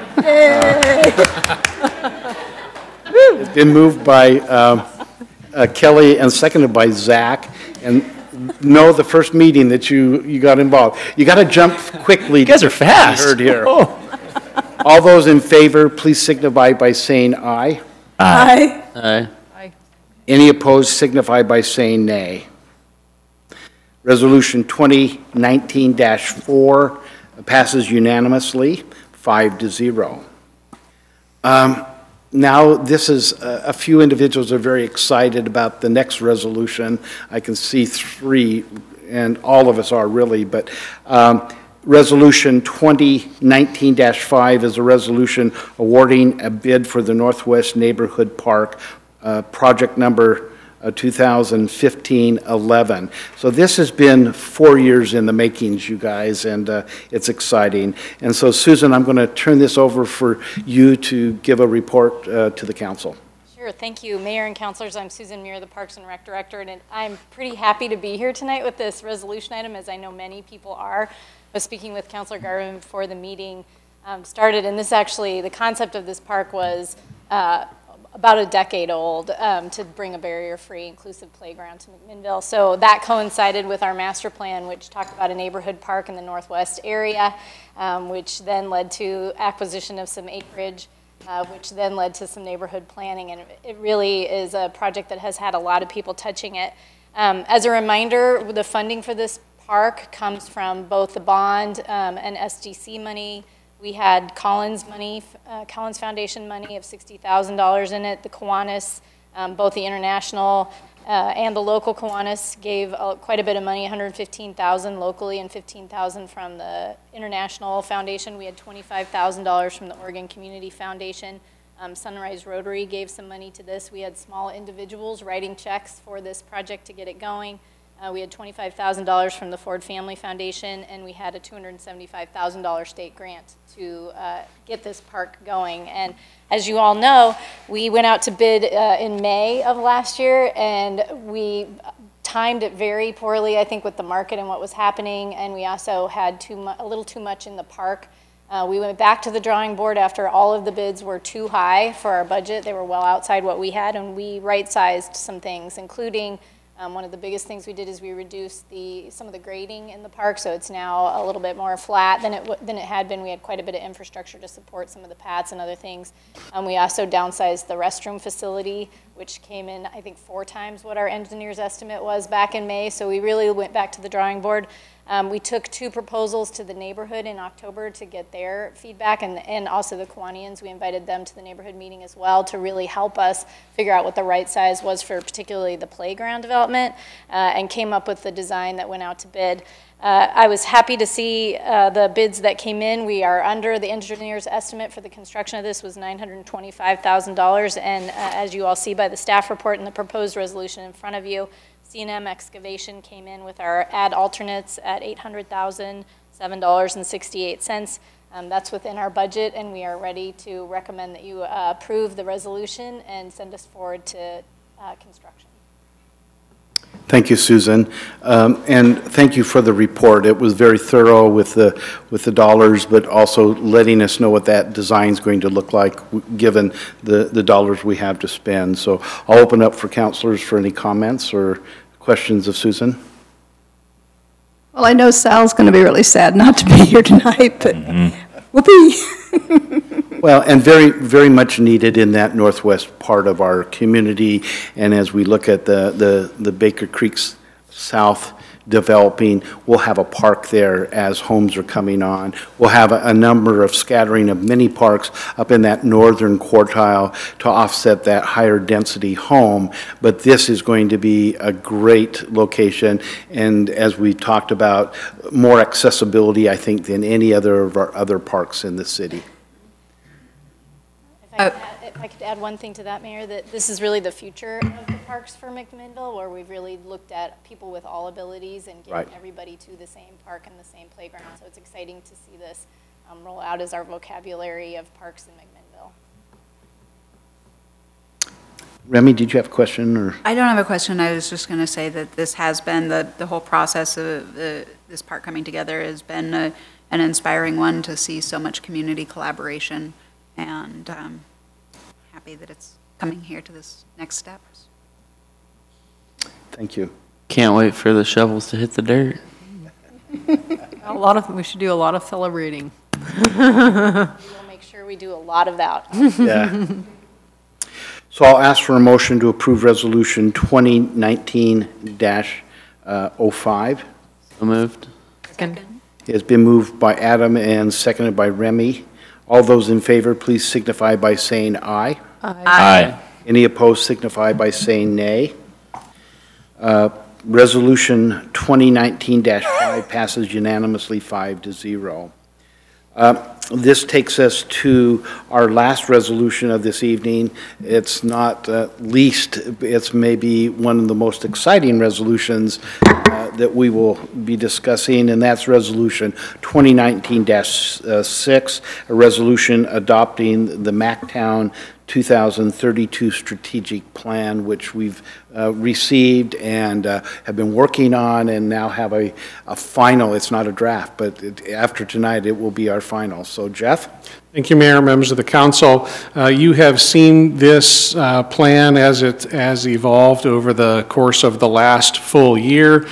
it's been moved by Kelly and seconded by Zach. And no, the first meeting that you got involved. You got to jump quickly.
You guys are fast.
Heard here.
Oh.
All those in favor, please signify by saying aye.
Aye.
Aye.
Any opposed, signify by saying nay. Resolution 2019-4 passes unanimously, 5-0. Now, this is, a few individuals are very excited about the next resolution. I can see 3, and all of us are really, but Resolution 2019-5 is a resolution awarding a bid for the Northwest Neighborhood Park, project number 2015-11. So this has been 4 years in the makings, you guys, and it's exciting. And so, Susan, I'm going to turn this over for you to give a report to the council.
Sure, thank you, Mayor and Councilors. I'm Susan Muir, the Parks and Rec Director, and I'm pretty happy to be here tonight with this resolution item, as I know many people are. I was speaking with Councilor Garvin before the meeting started, and this actually, the concept of this park was about a decade old, to bring a barrier-free, inclusive playground to McMinnville. So that coincided with our master plan, which talked about a neighborhood park in the northwest area, which then led to acquisition of some acreage, which then led to some neighborhood planning. And it really is a project that has had a lot of people touching it. As a reminder, the funding for this park comes from both the bond and SDC money. We had Collins money, Collins Foundation money of $60,000 in it. The Kiwanis, both the international and the local Kiwanis gave quite a bit of money, $115,000 locally and $15,000 from the International Foundation. We had $25,000 from the Oregon Community Foundation. Sunrise Rotary gave some money to this. We had small individuals writing checks for this project to get it going. We had $25,000 from the Ford Family Foundation, and we had a $275,000 state grant to get this park going. And as you all know, we went out to bid in May of last year, and we timed it very poorly, I think, with the market and what was happening, and we also had a little too much in the park. We went back to the drawing board after all of the bids were too high for our budget. They were well outside what we had, and we right-sized some things, including one of the biggest things we did is we reduced some of the grading in the park, so it's now a little bit more flat than it had been. We had quite a bit of infrastructure to support some of the paths and other things. We also downsized the restroom facility, which came in, I think, 4 times what our engineer's estimate was back in May, so we really went back to the drawing board. We took 2 proposals to the neighborhood in October to get their feedback, and also the Kiwanians. We invited them to the neighborhood meeting as well to really help us figure out what the right size was for particularly the playground development, and came up with the design that went out to bid. I was happy to see the bids that came in. We are under the engineer's estimate for the construction of this was $925,000, and as you all see by the staff report and the proposed resolution in front of you, C&M Excavation came in with our add alternates at $800,007.68. That's within our budget, and we are ready to recommend that you approve the resolution and send us forward to construction.
Thank you, Susan, and thank you for the report. It was very thorough with the dollars, but also letting us know what that design is going to look like given the dollars we have to spend. So I'll open up for councilors for any comments or questions of Susan.
Well, I know Sal's going to be really sad not to be here tonight, but whoopee.
Well, and very, very much needed in that northwest part of our community. And as we look at the Baker Creek's south developing, we'll have a park there as homes are coming on. We'll have a number of scattering of mini parks up in that northern quartile to offset that higher density home. But this is going to be a great location. And as we talked about, more accessibility, I think, than any other of our other parks in the city.
If I could add one thing to that, Mayor, that this is really the future of the parks for McMinnville, where we've really looked at people with all abilities and getting everybody to the same park and the same playground. So it's exciting to see this roll out as our vocabulary of parks in McMinnville.
Remy, did you have a question? Or?
I don't have a question. I was just going to say that this has been, the whole process of this park coming together has been an inspiring one to see so much community collaboration, and happy that it's coming here to this next step.
Thank you.
Can't wait for the shovels to hit the dirt.
We should do a lot of celebrating.
We will make sure we do a lot of that.
Yeah. So I'll ask for a motion to approve Resolution 2019-05.
So moved.
Second.
It has been moved by Adam and seconded by Remy. All those in favor, please signify by saying aye.
Aye.
Any opposed signify by saying nay. Resolution 2019-5 passes unanimously 5-0. This takes us to our last resolution of this evening. It's not least, it's maybe one of the most exciting resolutions that we will be discussing, and that's Resolution 2019-6, a resolution adopting the MacTown 2032 strategic plan, which we've received and have been working on, and now have a final. It's not a draft, but after tonight it will be our final. So Jeff?
Thank you, Mayor, members of the council. You have seen this plan as it has evolved over the course of the last full year.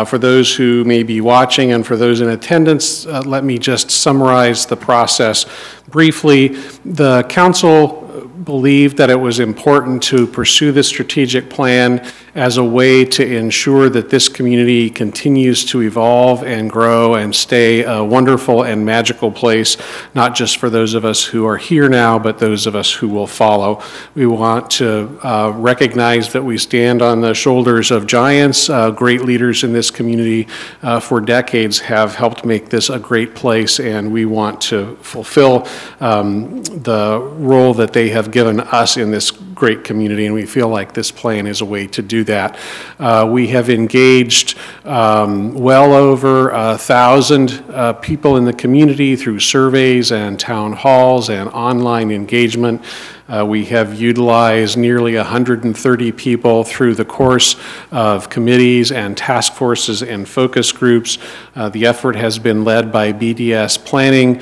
For those who may be watching and for those in attendance, let me just summarize the process briefly. The council believed that it was important to pursue this strategic plan as a way to ensure that this community continues to evolve and grow and stay a wonderful and magical place, not just for those of us who are here now, but those of us who will follow. We want to recognize that we stand on the shoulders of giants. Great leaders in this community for decades have helped make this a great place, and we want to fulfill the role that they have given us in this great community, and we feel like this plan is a way to do that. We have engaged well over 1,000 people in the community through surveys and town halls and online engagement. We have utilized nearly 130 people through the course of committees and task forces and focus groups. The effort has been led by BDS Planning,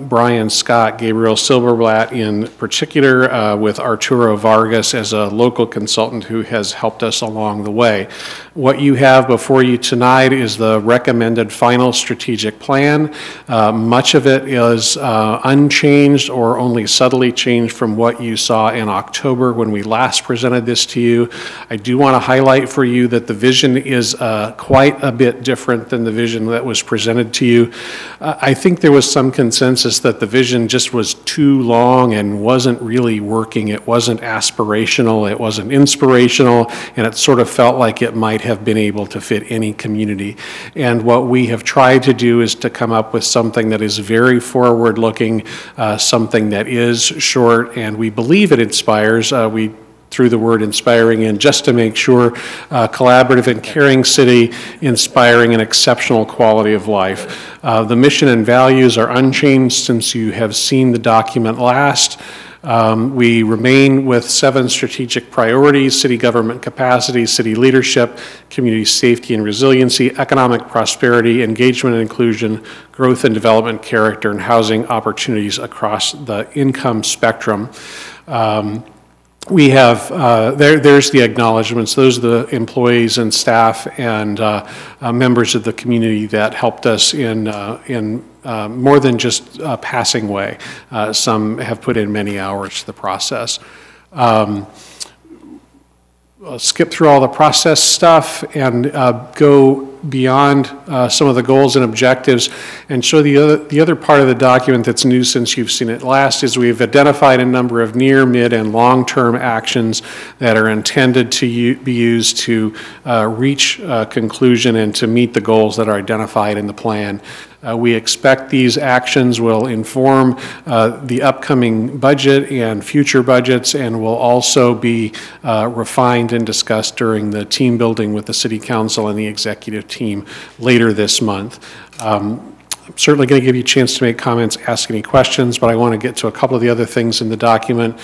Brian Scott, Gabriel Silverblatt in particular, with Arturo Vargas as a local consultant who has helped us along the way. What you have before you tonight is the recommended final strategic plan. Much of it is unchanged or only subtly changed from what you saw in October when we last presented this to you. I do want to highlight for you that the vision is quite a bit different than the vision that was presented to you. I think there was some consensus that the vision just was too long and wasn't really working. It wasn't aspirational, it wasn't inspirational, and it sort of felt like it might have been able to fit any community. And what we have tried to do is to come up with something that is very forward-looking, something that is short, and we believe it inspires. We threw the word inspiring in just to make sure collaborative and caring city, inspiring and exceptional quality of life. The mission and values are unchanged since you have seen the document last. We remain with 7 strategic priorities: city government capacity, city leadership, community safety and resiliency, economic prosperity, engagement and inclusion, growth and development character, and housing opportunities across the income spectrum. We have, there's the acknowledgements. Those are the employees and staff and members of the community that helped us in more than just a passing way. Some have put in many hours to the process. I'll skip through all the process stuff and go beyond some of the goals and objectives and show the other part of the document that's new since you've seen it last. Is we've identified a number of near, mid, and long-term actions that are intended to be used to reach conclusion and to meet the goals that are identified in the plan. We expect these actions will inform the upcoming budget and future budgets, and will also be refined and discussed during the team building with the City Council and the executive team later this month. I'm certainly going to give you a chance to make comments, ask any questions, but I want to get to a couple of the other things in the document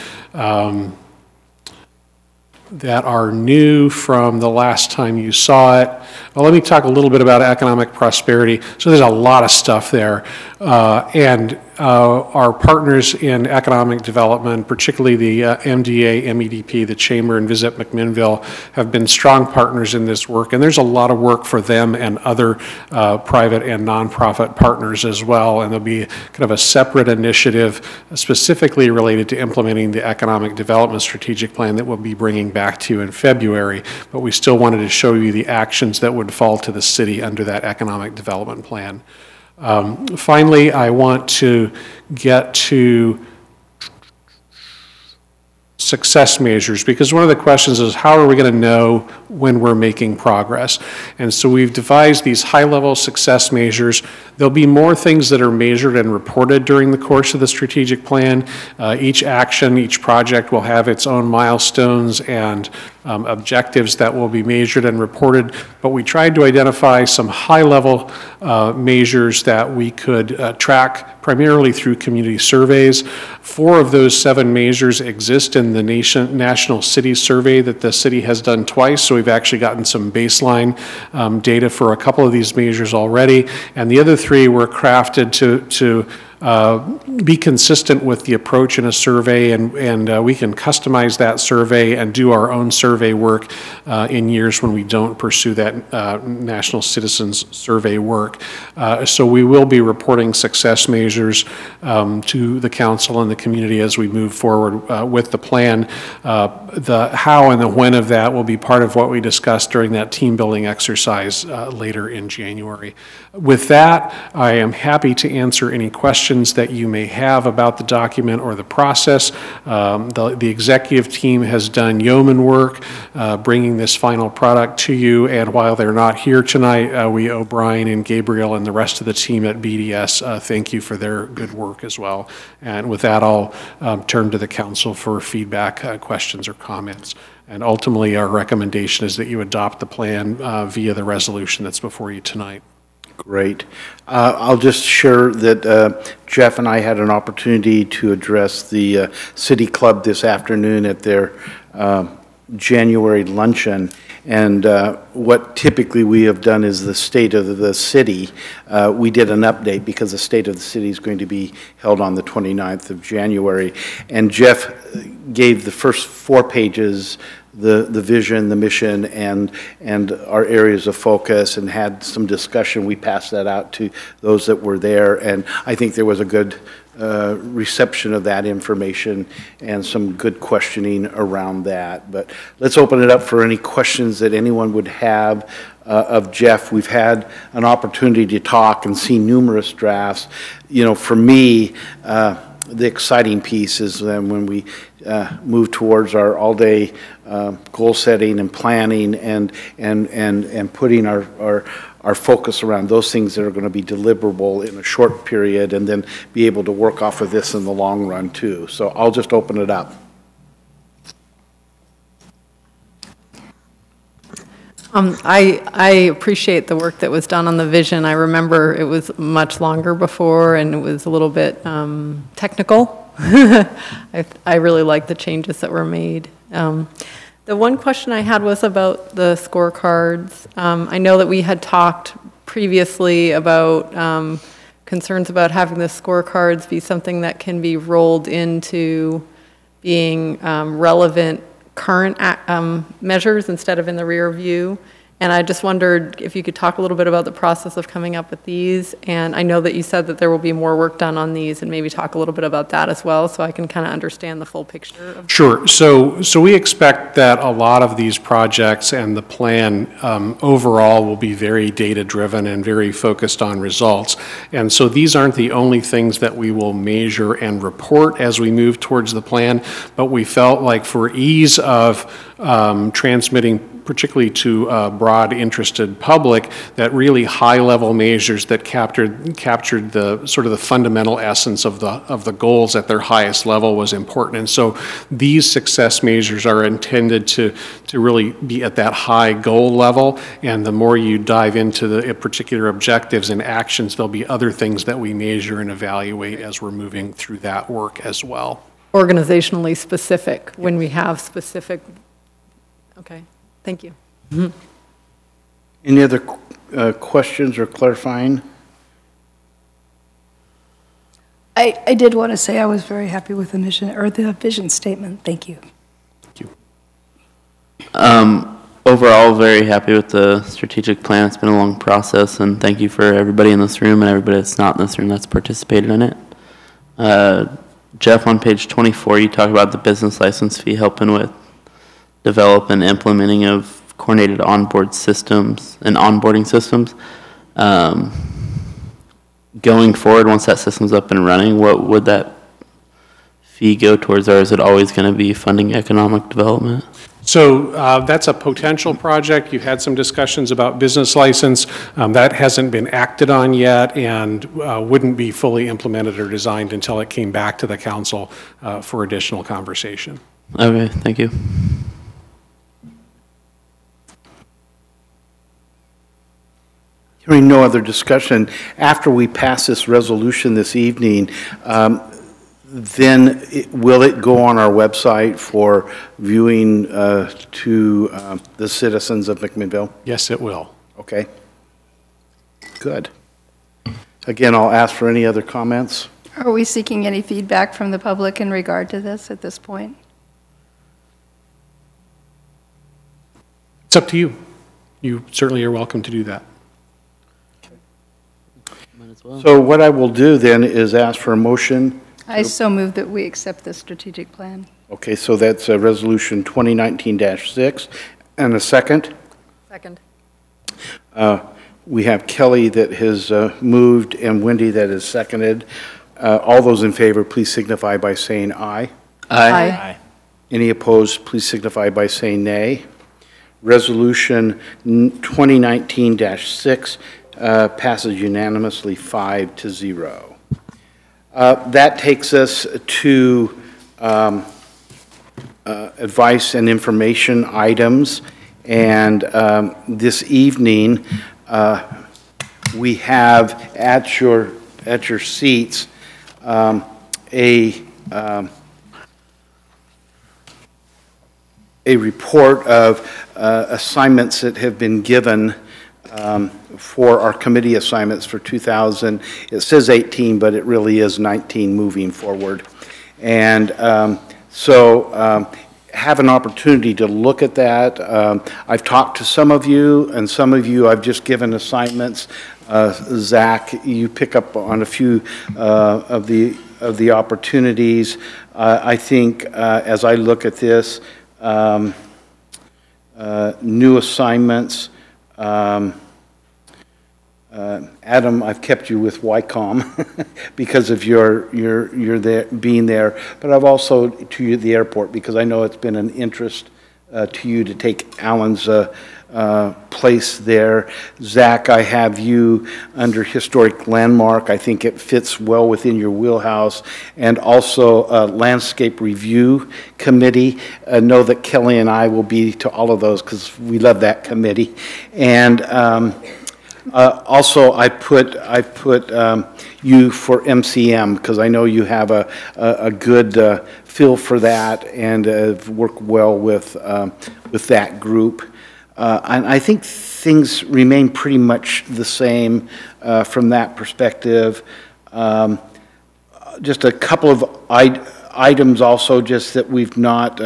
that are new from the last time you saw it. Well, let me talk a little bit about economic prosperity. So there's a lot of stuff there. Our partners in economic development, particularly the MDA, MEDP, the Chamber, and Visit McMinnville, have been strong partners in this work. And there's a lot of work for them and other private and nonprofit partners as well. And there'll be kind of a separate initiative specifically related to implementing the economic development strategic plan that we'll be bringing back to you in February. But we still wanted to show you the actions that would fall to the city under that economic development plan. Finally, I want to get to success measures, because one of the questions is, how are we going to know when we're making progress? And so we've devised these high-level success measures. There'll be more things that are measured and reported during the course of the strategic plan. Each action, each project will have its own milestones and objectives that will be measured and reported, but we tried to identify some high-level measures that we could track primarily through community surveys. 4 of those 7 measures exist in the National City Survey that the city has done twice, so we've actually gotten some baseline data for a couple of these measures already, and the other 3 were crafted to be consistent with the approach in a survey, and we can customize that survey and do our own survey work in years when we don't pursue that National Citizens Survey work. So we will be reporting success measures to the council and the community as we move forward with the plan. The how and the when of that will be part of what we discussed during that team building exercise later in January. With that, I am happy to answer any questions that you may have about the document or the process. The executive team has done yeoman work bringing this final product to you, and while they're not here tonight, we owe Brian and Gabriel and the rest of the team at BDS thank you for their good work as well. And with that, I'll turn to the council for feedback, questions, or comments. And ultimately, our recommendation is that you adopt the plan via the resolution that's before you tonight.
Great. I'll just share that Jeff and I had an opportunity to address the City Club this afternoon at their January luncheon. And what typically we have done is the state of the city. We did an update because the state of the city is going to be held on the 29th of January. And Jeff gave the first 4 pages the vision, the mission, and our areas of focus, and had some discussion. We passed that out to those that were there, and I think there was a good reception of that information and some good questioning around that. But let's open it up for any questions that anyone would have of Jeff. We've had an opportunity to talk and see numerous drafts. You know, for me, the exciting piece is then when we move towards our all-day goal setting and planning and putting our focus around those things that are going to be deliverable in a short period, and then be able to work off of this in the long run too. So I'll just open it up.
I appreciate the work that was done on the vision. I remember it was much longer before, and it was a little bit technical. I really like the changes that were made. The one question I had was about the scorecards. I know that we had talked previously about concerns about having the scorecards be something that can be rolled into being relevant current measures instead of in the rear view. And I just wondered if you could talk a little bit about the process of coming up with these. And I know that you said that there will be more work done on these, and maybe talk a little bit about that as well, so I can kind of understand the full picture of.
Sure. So we expect that a lot of these projects and the plan overall will be very data-driven and very focused on results. And so these aren't the only things that we will measure and report as we move towards the plan, but we felt like for ease of transmitting particularly to a broad interested public, that really high-level measures that captured the sort of the fundamental essence of the goals at their highest level was important. And so these success measures are intended to really be at that high goal level, and the more you dive into the particular objectives and actions, there'll be other things that we measure and evaluate as we're moving through that work as well.
Organizationally specific, when we have specific, okay. Thank you.
Mm-hmm. Any other questions or clarifying?
I did want to say I was very happy with the mission or the vision statement. Thank you.
Thank you.
Overall, very happy with the strategic plan. It's been a long process, and thank you for everybody in this room and everybody that's not in this room that's participated in it. Jeff, on page 24, you talk about the business license fee helping with develop and implementing of coordinated onboard systems and onboarding systems. Going forward, once that system's up and running, what would that fee go towards, or is it always going to be funding economic development?
So that's a potential project. You had some discussions about business license. That hasn't been acted on yet and wouldn't be fully implemented or designed until it came back to the council for additional conversation.
Okay, thank you.
Hearing no other discussion, after we pass this resolution this evening, then will it go on our website for viewing to the citizens of McMinnville?
Yes, it will.
Okay. Good. Again, I'll ask for any other comments.
Are we seeking any feedback from the public in regard to this at this point?
It's up to you. You certainly are welcome to do that.
So what I will do then is ask for a motion.
I so move that we accept the strategic plan.
Okay, so that's resolution 2019-6. And a second?
Second.
We have Kelly that has moved and Wendy that has seconded. All those in favor, please signify by saying aye.
Aye.
Aye. Any opposed, please signify by saying nay. Resolution 2019-6 passes unanimously 5-0. That takes us to advice and information items. And this evening, we have at your seats a report of assignments that have been given for our committee assignments for 2000. It says 18, but it really is 19 moving forward. And have an opportunity to look at that. I've talked to some of you, and some of you I've just given assignments. Zach, you pick up on a few of the opportunities. I think as I look at this, new assignments. Adam, I've kept you with YCOM because of your there being there, but I've also to you the airport because I know it's been an interest to you to take Alan's place there. Zach, I have you under historic landmark. I think it fits well within your wheelhouse, and also landscape review committee. Know that Kelly and I will be to all of those because we love that committee, and. Also, I put you for MCM because I know you have a good feel for that and work well with that group. And I think things remain pretty much the same from that perspective. Just a couple of items also, just that we've not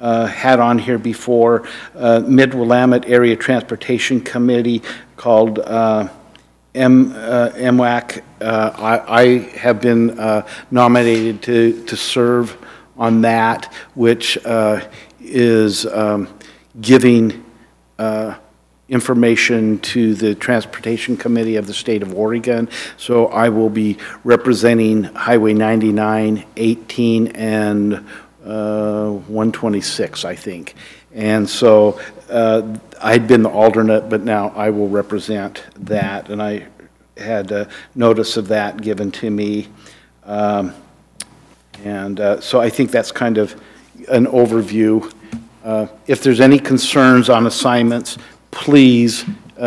had on here before, Mid-Willamette Area Transportation Committee called MWAC. I have been nominated to serve on that, which is giving information to the Transportation Committee of the State of Oregon. So I will be representing Highway 99, 18, and 126, I think. And so I'd been the alternate, but now I will represent that. And I had a notice of that given to me. So I think that's kind of an overview. If there's any concerns on assignments, please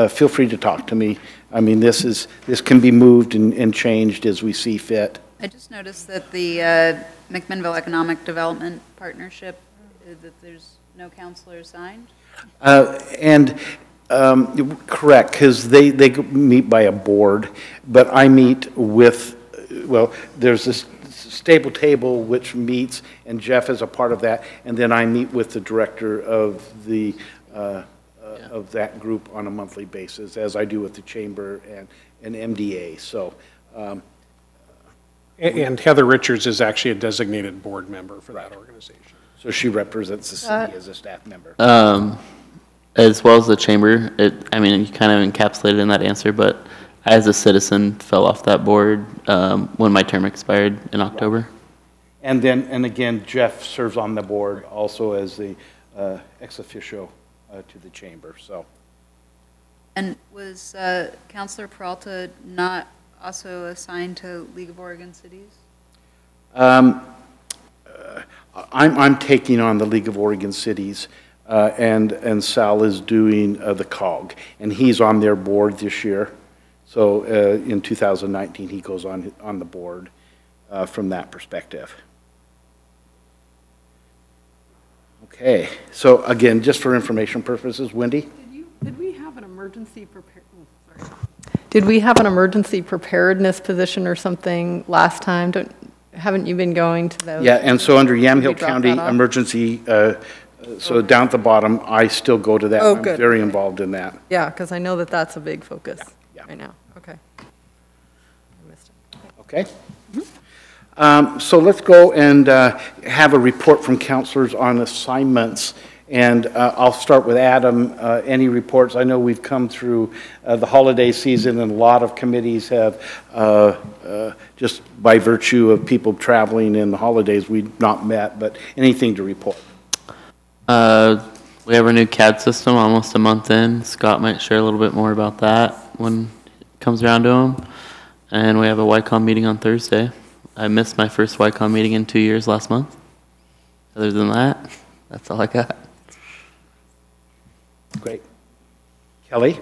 feel free to talk to me. I mean, this can be moved and changed as we see fit.
I just noticed that the McMinnville Economic Development Partnership, that there's no counselor assigned?
Correct, because they meet by a board, but I meet with, well, there's this stable table which meets, and Jeff is a part of that, and then I meet with the director of the of that group on a monthly basis, as I do with the chamber and MDA. So.
And Heather Richards is actually a designated board member for that organization.
So she represents the city as a staff member.
As well as the chamber, I mean, you kind of encapsulated in that answer, but I, as a citizen, fell off that board when my term expired in October.
And then, and again, Jeff serves on the board also as the ex officio to the chamber. So.
And was Councilor Peralta not also assigned to League of Oregon Cities?
I'm taking on the League of Oregon Cities, and Sal is doing the COG, and he's on their board this year. So in 2019, he goes on the board from that perspective. Okay, so again, just for information purposes, Wendy?
Did we have an emergency Did we have an emergency preparedness position or something last time? Haven't you been going to those?
Yeah, and so under Yamhill County Emergency, so down at the bottom, I still go to that.
Oh,
I'm
good.
very involved in that.
Yeah, because I know that that's a big focus right now. Okay. I missed it.
Okay. So let's go and have a report from counselors on assignments. And I'll start with Adam. Any reports? I know we've come through the holiday season, and a lot of committees have, just by virtue of people traveling in the holidays, we've not met, but anything to report?
We have our new CAD system almost a month in. Scott might share a little bit more about that when it comes around to him. And we have a YCOM meeting on Thursday. I missed my first YCOM meeting in 2 years last month. Other than that, that's all I got.
Great. Kelly?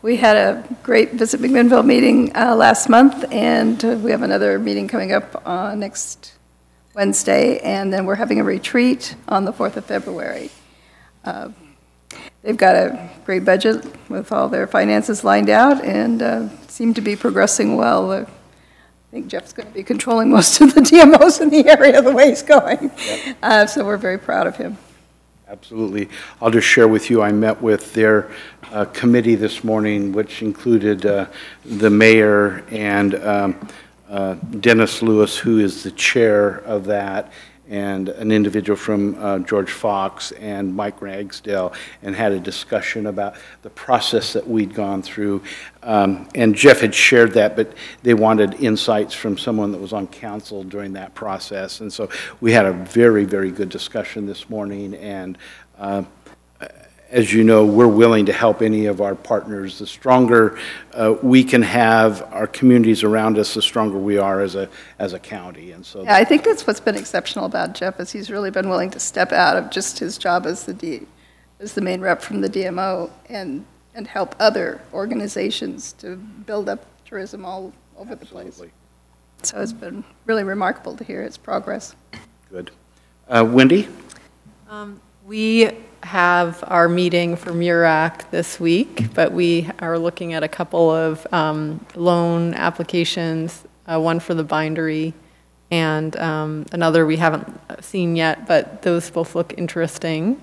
We had a great Visit McMinnville meeting last month, and we have another meeting coming up next Wednesday, and then we're having a retreat on the 4th of February. They've got a great budget with all their finances lined out and seem to be progressing well. I think Jeff's going to be controlling most of the DMOs in the area the way he's going. Yep. So we're very proud of him.
Absolutely. I'll just share with you, I met with their committee this morning, which included the mayor and Dennis Lewis, who is the chair of that, and an individual from George Fox and Mike Ragsdale, and had a discussion about the process that we'd gone through. And Jeff had shared that, but they wanted insights from someone that was on council during that process. And so we had a very, very good discussion this morning. And as you know, we're willing to help any of our partners. The stronger we can have our communities around us, the stronger we are as a county. And so,
yeah, I think that's what's been exceptional about Jeff, is he's really been willing to step out of just his job as the main rep from the DMO and help other organizations to build up tourism all over the place. So it's been really remarkable to hear its progress.
Good. Wendy?
We have our meeting for MURAC this week, but we are looking at a couple of loan applications, one for the bindery and another we haven't seen yet, but those both look interesting.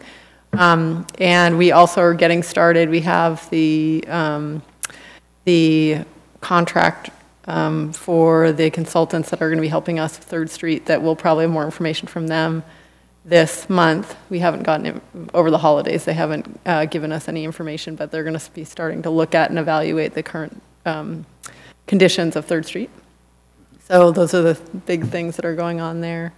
And we also are getting started. We have the contract for the consultants that are going to be helping us with 3rd Street, that we'll probably have more information from them this month. We haven't gotten it over the holidays. They haven't given us any information, but they're going to be starting to look at and evaluate the current conditions of 3rd Street. So those are the big things that are going on there.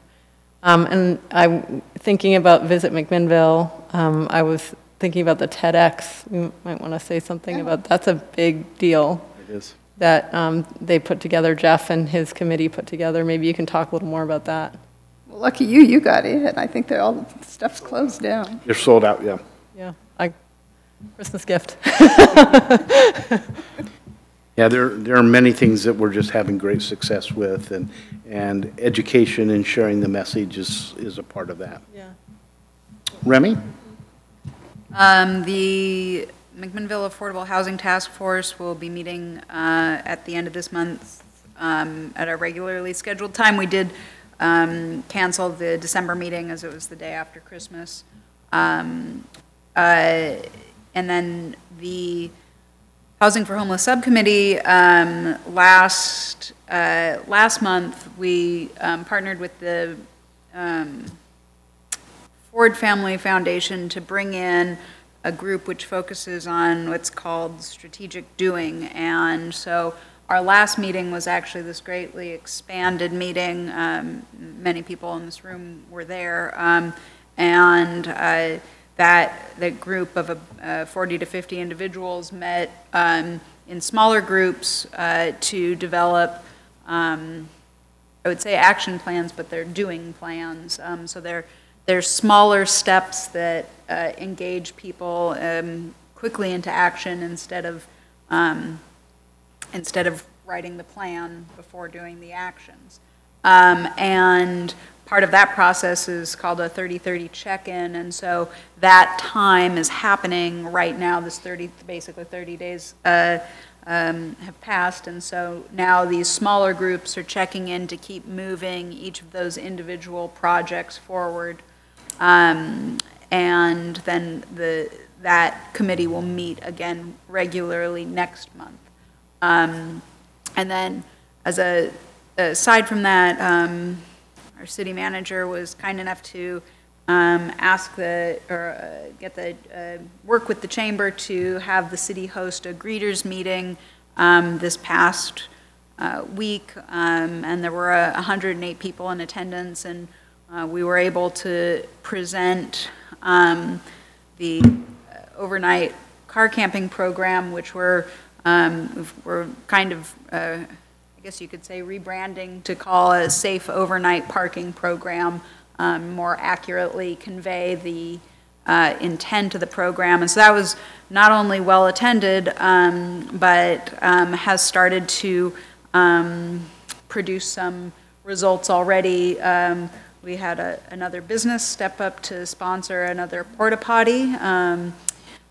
And I'm thinking about Visit McMinnville. I was thinking about the TEDx. You might want to say something about, that's a big deal.
It is.
That they put together, Jeff and his committee put together. Maybe you can talk a little more about that.
Well, lucky you, you got in. I think that all the stuff's closed down.
They're sold out, yeah.
Yeah, Christmas gift.
Yeah, there are many things that we're just having great success with, and education and sharing the message is a part of that.
Yeah.
Remy?
The McMinnville Affordable Housing Task Force will be meeting at the end of this month at a regularly scheduled time. We did cancel the December meeting as it was the day after Christmas. And then the Housing for Homeless Subcommittee, last month, we partnered with the Ford Family Foundation to bring in a group which focuses on what's called strategic doing. And so our last meeting was actually this greatly expanded meeting. Many people in this room were there. That group of 40 to 50 individuals met in smaller groups to develop, I would say action plans, but they're doing plans. So they're smaller steps that engage people quickly into action instead of writing the plan before doing the actions. And part of that process is called a 30-30 check-in, and so that time is happening right now. This basically 30 days have passed, and so now these smaller groups are checking in to keep moving each of those individual projects forward. And then that committee will meet again regularly next month. And then aside from that, our city manager was kind enough to work with the chamber to have the city host a greeters meeting this past week, and there were 108 people in attendance, and we were able to present the overnight car camping program, which we're kind of I guess you could say rebranding to call a safe overnight parking program, more accurately convey the intent of the program. And so that was not only well attended, but has started to produce some results already. We had another business step up to sponsor another porta potty. I'm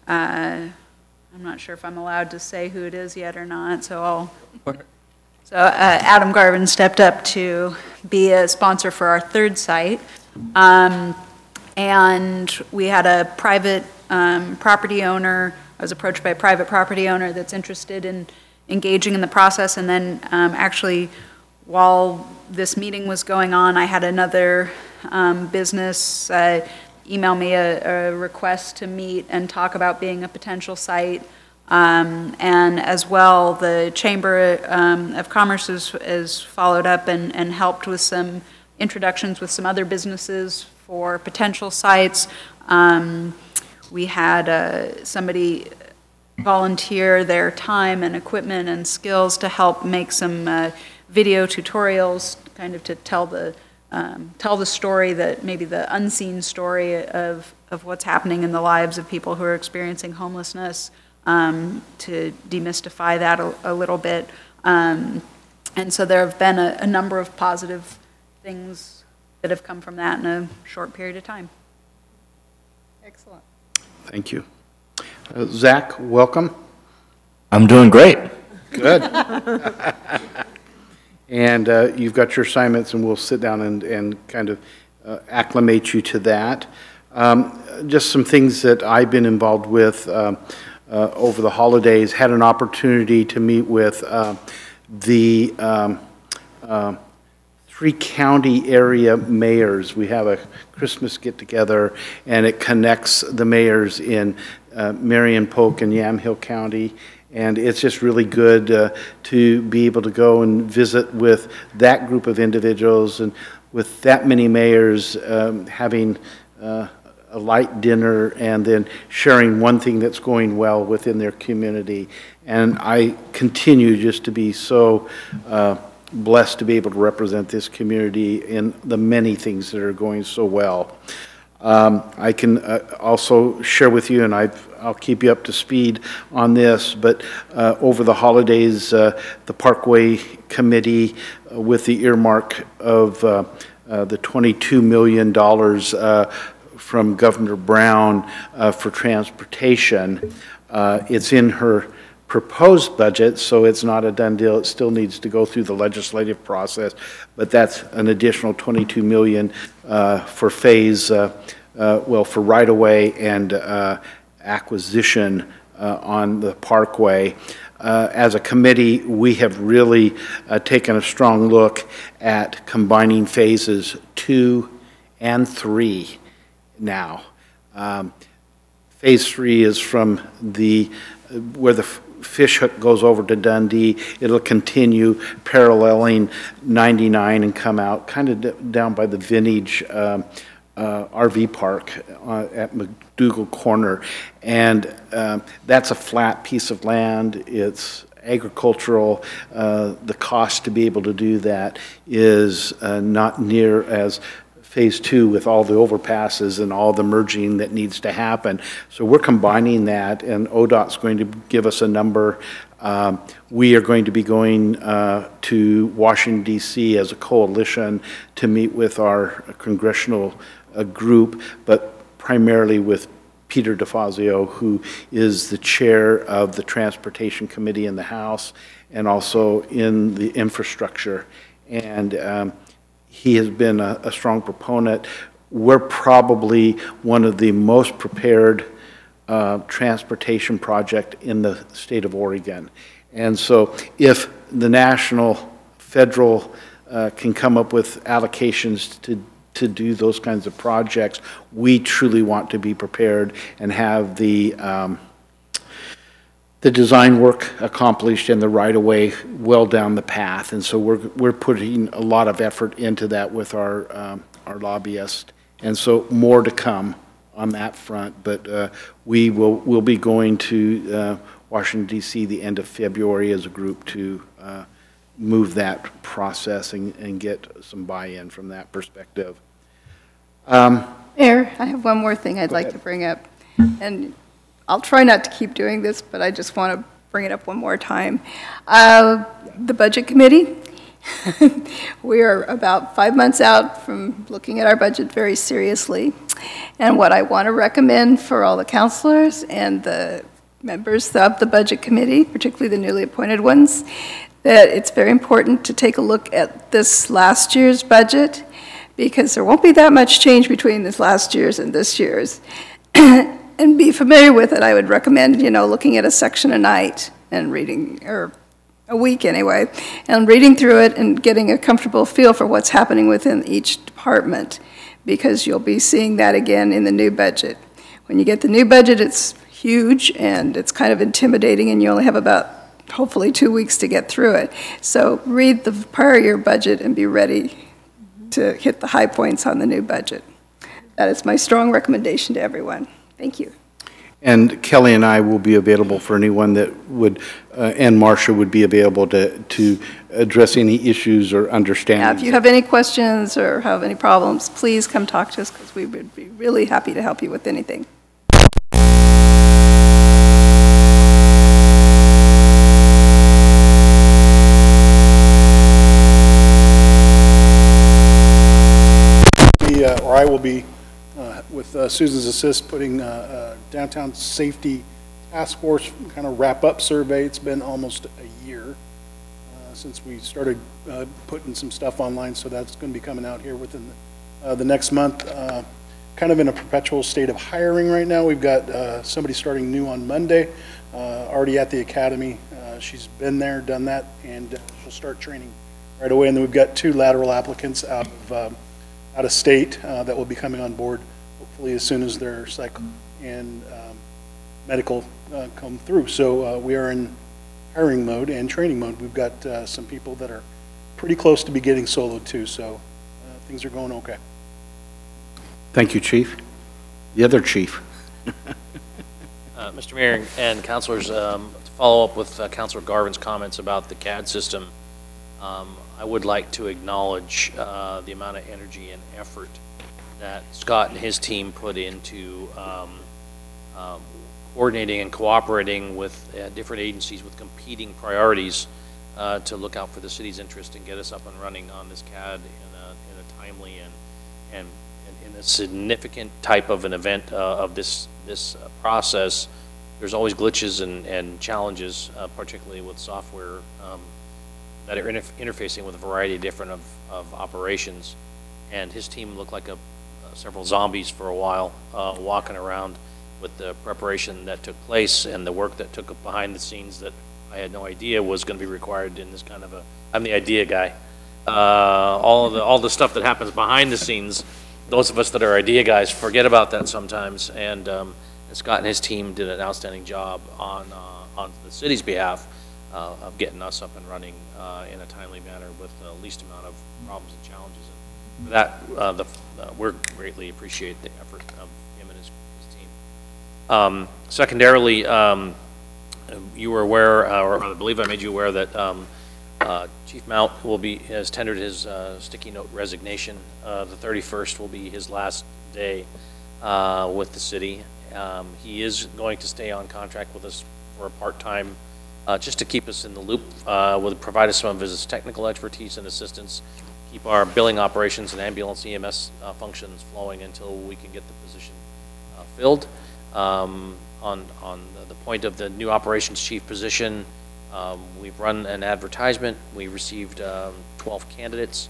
not sure if I'm allowed to say who it is yet or not, so Adam Garvin stepped up to be a sponsor for our 3rd site. And we had a private property owner, I was approached by a private property owner that's interested in engaging in the process. And then actually, while this meeting was going on, I had another business email me a request to meet and talk about being a potential site. And as well, the Chamber of Commerce has followed up and helped with some introductions with some other businesses for potential sites. We had somebody volunteer their time and equipment and skills to help make some video tutorials, kind of to tell the story, that maybe the unseen story of what's happening in the lives of people who are experiencing homelessness. To demystify that a little bit. And so there have been a number of positive things that have come from that in a short period of time.
Excellent.
Thank you. Zach, welcome.
I'm doing great.
Good. And you've got your assignments, and we'll sit down and kind of acclimate you to that. Just some things that I've been involved with over the holidays. Had an opportunity to meet with the 3 county area mayors. We have a Christmas get-together, and it connects the mayors in Marion, Polk, and Yamhill County. And it's just really good to be able to go and visit with that group of individuals, and with that many mayors having a light dinner and then sharing one thing that's going well within their community. And I continue just to be so blessed to be able to represent this community in the many things that are going so well. I can also share with you, and I'll keep you up to speed on this, but over the holidays, the Parkway Committee, with the earmark of the $22 million from Governor Brown for transportation, it's in her proposed budget, so it's not a done deal. It still needs to go through the legislative process, but that's an additional $22 million for phase, for right-of-way and acquisition on the Parkway. As a committee, we have really taken a strong look at combining phases 2 and 3 now. Phase 3 is from where the fish hook goes over to Dundee. It'll continue paralleling 99 and come out kind of down by the Vintage RV park at McDougal Corner. And that's a flat piece of land. It's agricultural. The cost to be able to do that is not near as Phase 2 with all the overpasses and all the merging that needs to happen. So we're combining that, and ODOT's going to give us a number. We are going to be going to Washington, D.C. as a coalition to meet with our congressional group, but primarily with Peter DeFazio, who is the chair of the Transportation Committee in the House and also in the infrastructure. And he has been a strong proponent. We're probably one of the most prepared transportation project in the state of Oregon. And so if the national, federal can come up with allocations to do those kinds of projects, we truly want to be prepared and have the design work accomplished and the right-of-way well down the path. And so we're putting a lot of effort into that with our lobbyist. And so more to come on that front. But we'll be going to Washington, D.C. the end of February as a group to move that process and get some buy-in from that perspective.
Mayor, I have one more thing I'd like to bring up. And I'll try not to keep doing this, but I just want to bring it up one more time. The Budget Committee, we are about 5 months out from looking at our budget very seriously. And what I want to recommend for all the counselors and the members of the Budget Committee, particularly the newly appointed ones, that it's very important to take a look at this last year's budget, because there won't be that much change between this last year's and this year's. And be familiar with it. I would recommend, looking at a section a night and reading, or a week anyway, and reading through it and getting a comfortable feel for what's happening within each department, because you'll be seeing that again in the new budget. When you get the new budget, it's huge and it's kind of intimidating, and you only have about, hopefully, 2 weeks to get through it. So read the prior year budget and be ready to hit the high points on the new budget. That is my strong recommendation to everyone. Thank you.
And Kelly and I will be available for anyone that would, and Marcia would be available to address any issues or understanding.
Yeah, if you have any questions or have any problems, please come talk to us, because we would be really happy to help you with anything.
Or I will be, with Susan's assist, putting downtown safety task force kind of wrap-up survey. It's been almost a year since we started putting some stuff online, so that's going to be coming out here within the next month. Kind of in a perpetual state of hiring right now. We've got somebody starting new on Monday, already at the academy. She's been there, done that, and she'll start training right away. And then we've got 2 lateral applicants out of state that will be coming on board, hopefully as soon as their cycle and medical come through. So we are in hiring mode and training mode. We've got some people that are pretty close to be getting soloed too, so things are going okay.
Thank you, Chief. The other chief.
Mr. Mayor and councilors, to follow up with Councilor Garvin's comments about the CAD system, I would like to acknowledge the amount of energy and effort that Scott and his team put into coordinating and cooperating with different agencies with competing priorities to look out for the city's interest and get us up and running on this CAD in a timely and in a significant type of an event of this process. There's always glitches and challenges, particularly with software that are interfacing with a variety of different of operations. And his team looked like several zombies for a while, walking around with the preparation that took place and the work that took behind the scenes that I had no idea was going to be required in this kind of I'm the idea guy. All the stuff that happens behind the scenes, those of us that are idea guys forget about that sometimes. And Scott and his team did an outstanding job on the city's behalf of getting us up and running in a timely manner with the least amount of problems and challenges. And for that, we greatly appreciate the effort of him and his team. Secondarily, you were aware, or I believe I made you aware that Chief Mount has tendered his sticky note resignation. The 31st will be his last day with the city. He is going to stay on contract with us for a part-time, just to keep us in the loop, will provide us some of his technical expertise and assistance, keep our billing operations and ambulance EMS functions flowing until we can get the position filled. On the point of the new operations chief position, we've run an advertisement. We received 12 candidates.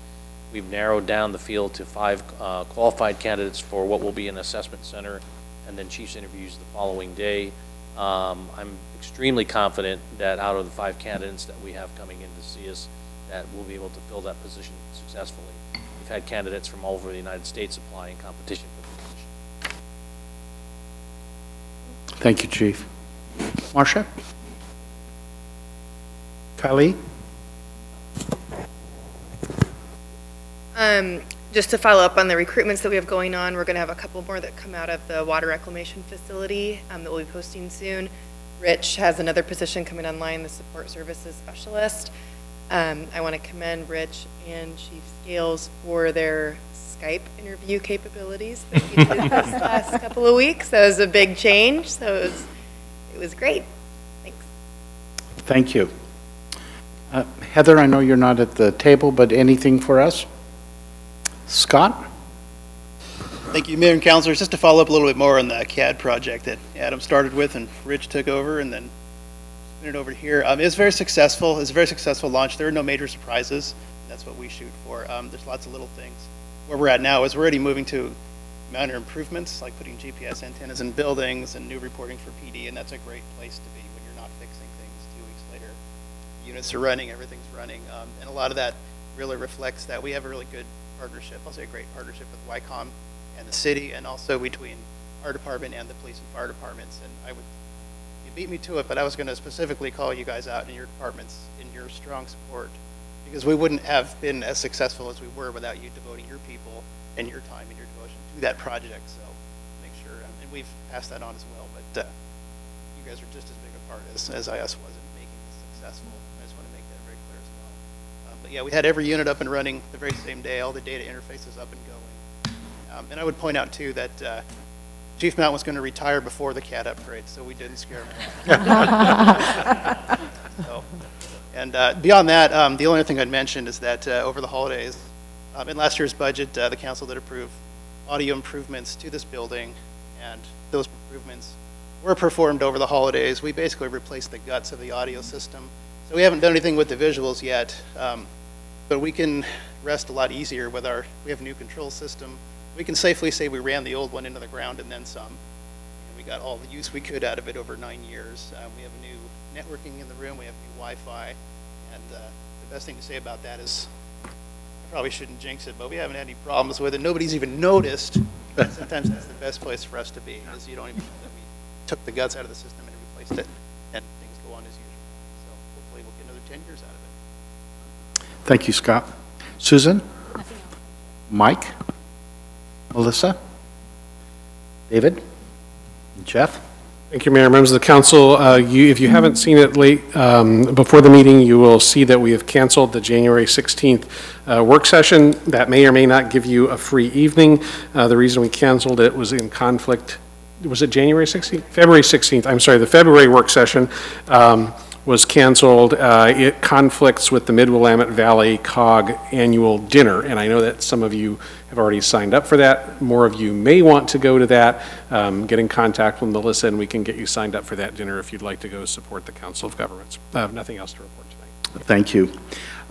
We've narrowed down the field to 5 qualified candidates for what will be an assessment center, and then chief's interviews the following day. I'm extremely confident that out of the 5 candidates that we have coming in to see us, that we'll be able to fill that position successfully. We've had candidates from all over the United States apply in competition for the position.
Thank you, Chief. Marcia? Kylie?
Just to follow up on the recruitments that we have going on, we're going to have a couple more that come out of the water reclamation facility that we'll be posting soon. Rich has another position coming online, the support services specialist. I want to commend Rich and Chief Scales for their Skype interview capabilities that we did this last couple of weeks. That was a big change, so it was great. Thanks.
Thank you. Heather, I know you're not at the table, but anything for us? Scott?
Thank you, Mayor and Councilors. Just to follow up a little bit more on the CAD project that Adam started with and Rich took over and then spin it over here. It was very successful. It was a very successful launch. There were no major surprises. That's what we shoot for. There's lots of little things. Where we're at now is we're already moving to minor improvements, like putting GPS antennas in buildings and new reporting for PD, and that's a great place to be when you're not fixing things 2 weeks later. Units are running, everything's running, and a lot of that really reflects that we have a really good partnership, I'll say a great partnership with YCOM and the city, and also between our department and the police and fire departments. And you beat me to it, but I was going to specifically call you guys out in your departments in your strong support, because we wouldn't have been as successful as we were without you devoting your people and your time and your devotion to that project. So make sure, and we've passed that on as well, but you guys are just as big a part as IS was in making this successful. I just want to make that very clear as well. But yeah, we had every unit up and running the very same day, all the data interfaces up and going. And I would point out too that Chief Mount was going to retire before the CAD upgrade, so we didn't scare him. And beyond that, the only thing I'd mention is that over the holidays, in last year's budget, the council did approve audio improvements to this building, and those improvements were performed over the holidays. We basically replaced the guts of the audio system So we haven't done anything with the visuals yet, but we can rest a lot easier with we have a new control system. We can safely say we ran the old one into the ground and then some. And we got all the use we could out of it over 9 years. We have a new networking in the room, we have new Wi-Fi, and the best thing to say about that is, I probably shouldn't jinx it, but we haven't had any problems with it. Nobody's even noticed. Sometimes that's the best place for us to be, is you don't even know that we took the guts out of the system and replaced it, and things go on as usual. So hopefully we'll get another 10 years out of it.
Thank you, Scott. Susan? Mike? Melissa? David? Jeff?
Thank you, Mayor. Members of the council, if you haven't seen it before the meeting, you will see that we have canceled the January 16th work session. That may or may not give you a free evening. The reason we canceled it was in conflict. Was it January 16th? February 16th. I'm sorry, the February work session was canceled. It conflicts with the Mid-Willamette Valley COG annual dinner, and I know that some of you have already signed up for that. More of you may want to go to that. Get in contact with Melissa and we can get you signed up for that dinner if you'd like to go support the Council of Governments. I have nothing else to report tonight.
Thank you.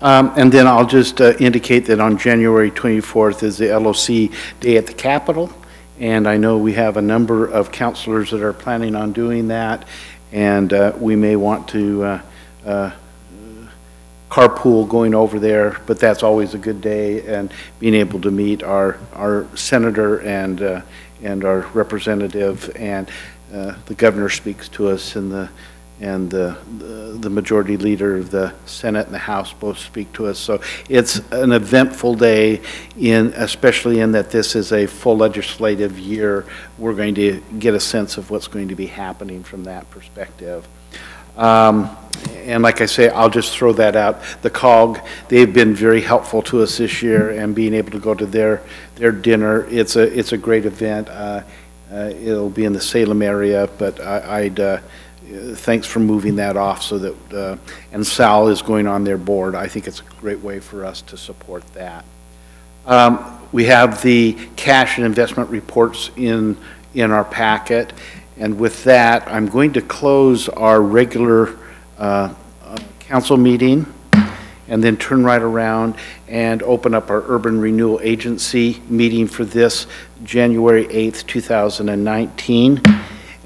And then I'll just indicate that on January 24th is the LOC Day at the Capitol, and I know we have a number of councilors that are planning on doing that, and we may want to carpool going over there, but that's always a good day, and being able to meet our senator and our representative, and the governor speaks to us, and the majority leader of the Senate and the House both speak to us. So it's an eventful day, especially in that this is a full legislative year. We're going to get a sense of what's going to be happening from that perspective. And like I say, I'll just throw that out. The COG, they've been very helpful to us this year, and being able to go to their dinner, it's a great event. It'll be in the Salem area, but thanks for moving that off so that, and Sal is going on their board. I think it's a great way for us to support that. We have the cash and investment reports in our packet, and with that, I'm going to close our regular council meeting and then turn right around and open up our Urban Renewal Agency meeting for this January 8th, 2019.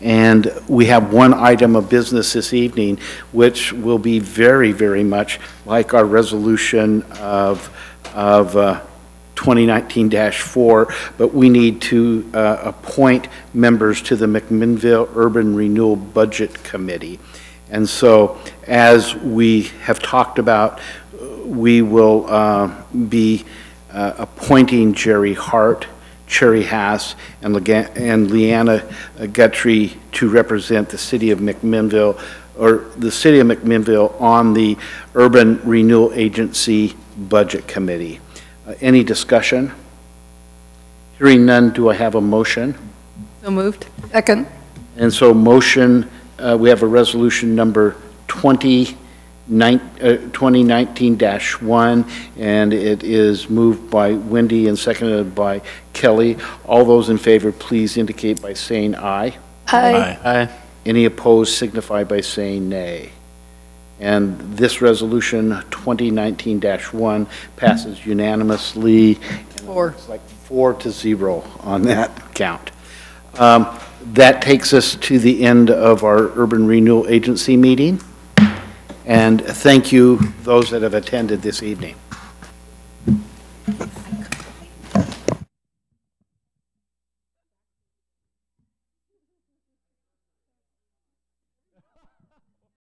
And we have one item of business this evening, which will be very, very much like our resolution of 2019-4, but we need to appoint members to the McMinnville Urban Renewal Budget Committee. And so, as we have talked about, we will be appointing Jerry Hart, Cherry Haas, and Leanna Guthrie to represent the city of McMinnville, or the city of McMinnville, on the Urban Renewal Agency Budget Committee. Any discussion? Hearing none, do I have a motion?
So moved. Second.
And so motion, we have a resolution number 2019-1, and it is moved by Wendy and seconded by Kelly. All those in favor, please indicate by saying aye.
Aye.
Aye. Any opposed signify by saying nay. And this resolution 2019-1 passes unanimously. It's like 4-0 on that count. That takes us to the end of our Urban Renewal Agency meeting. And thank you, those that have attended this evening.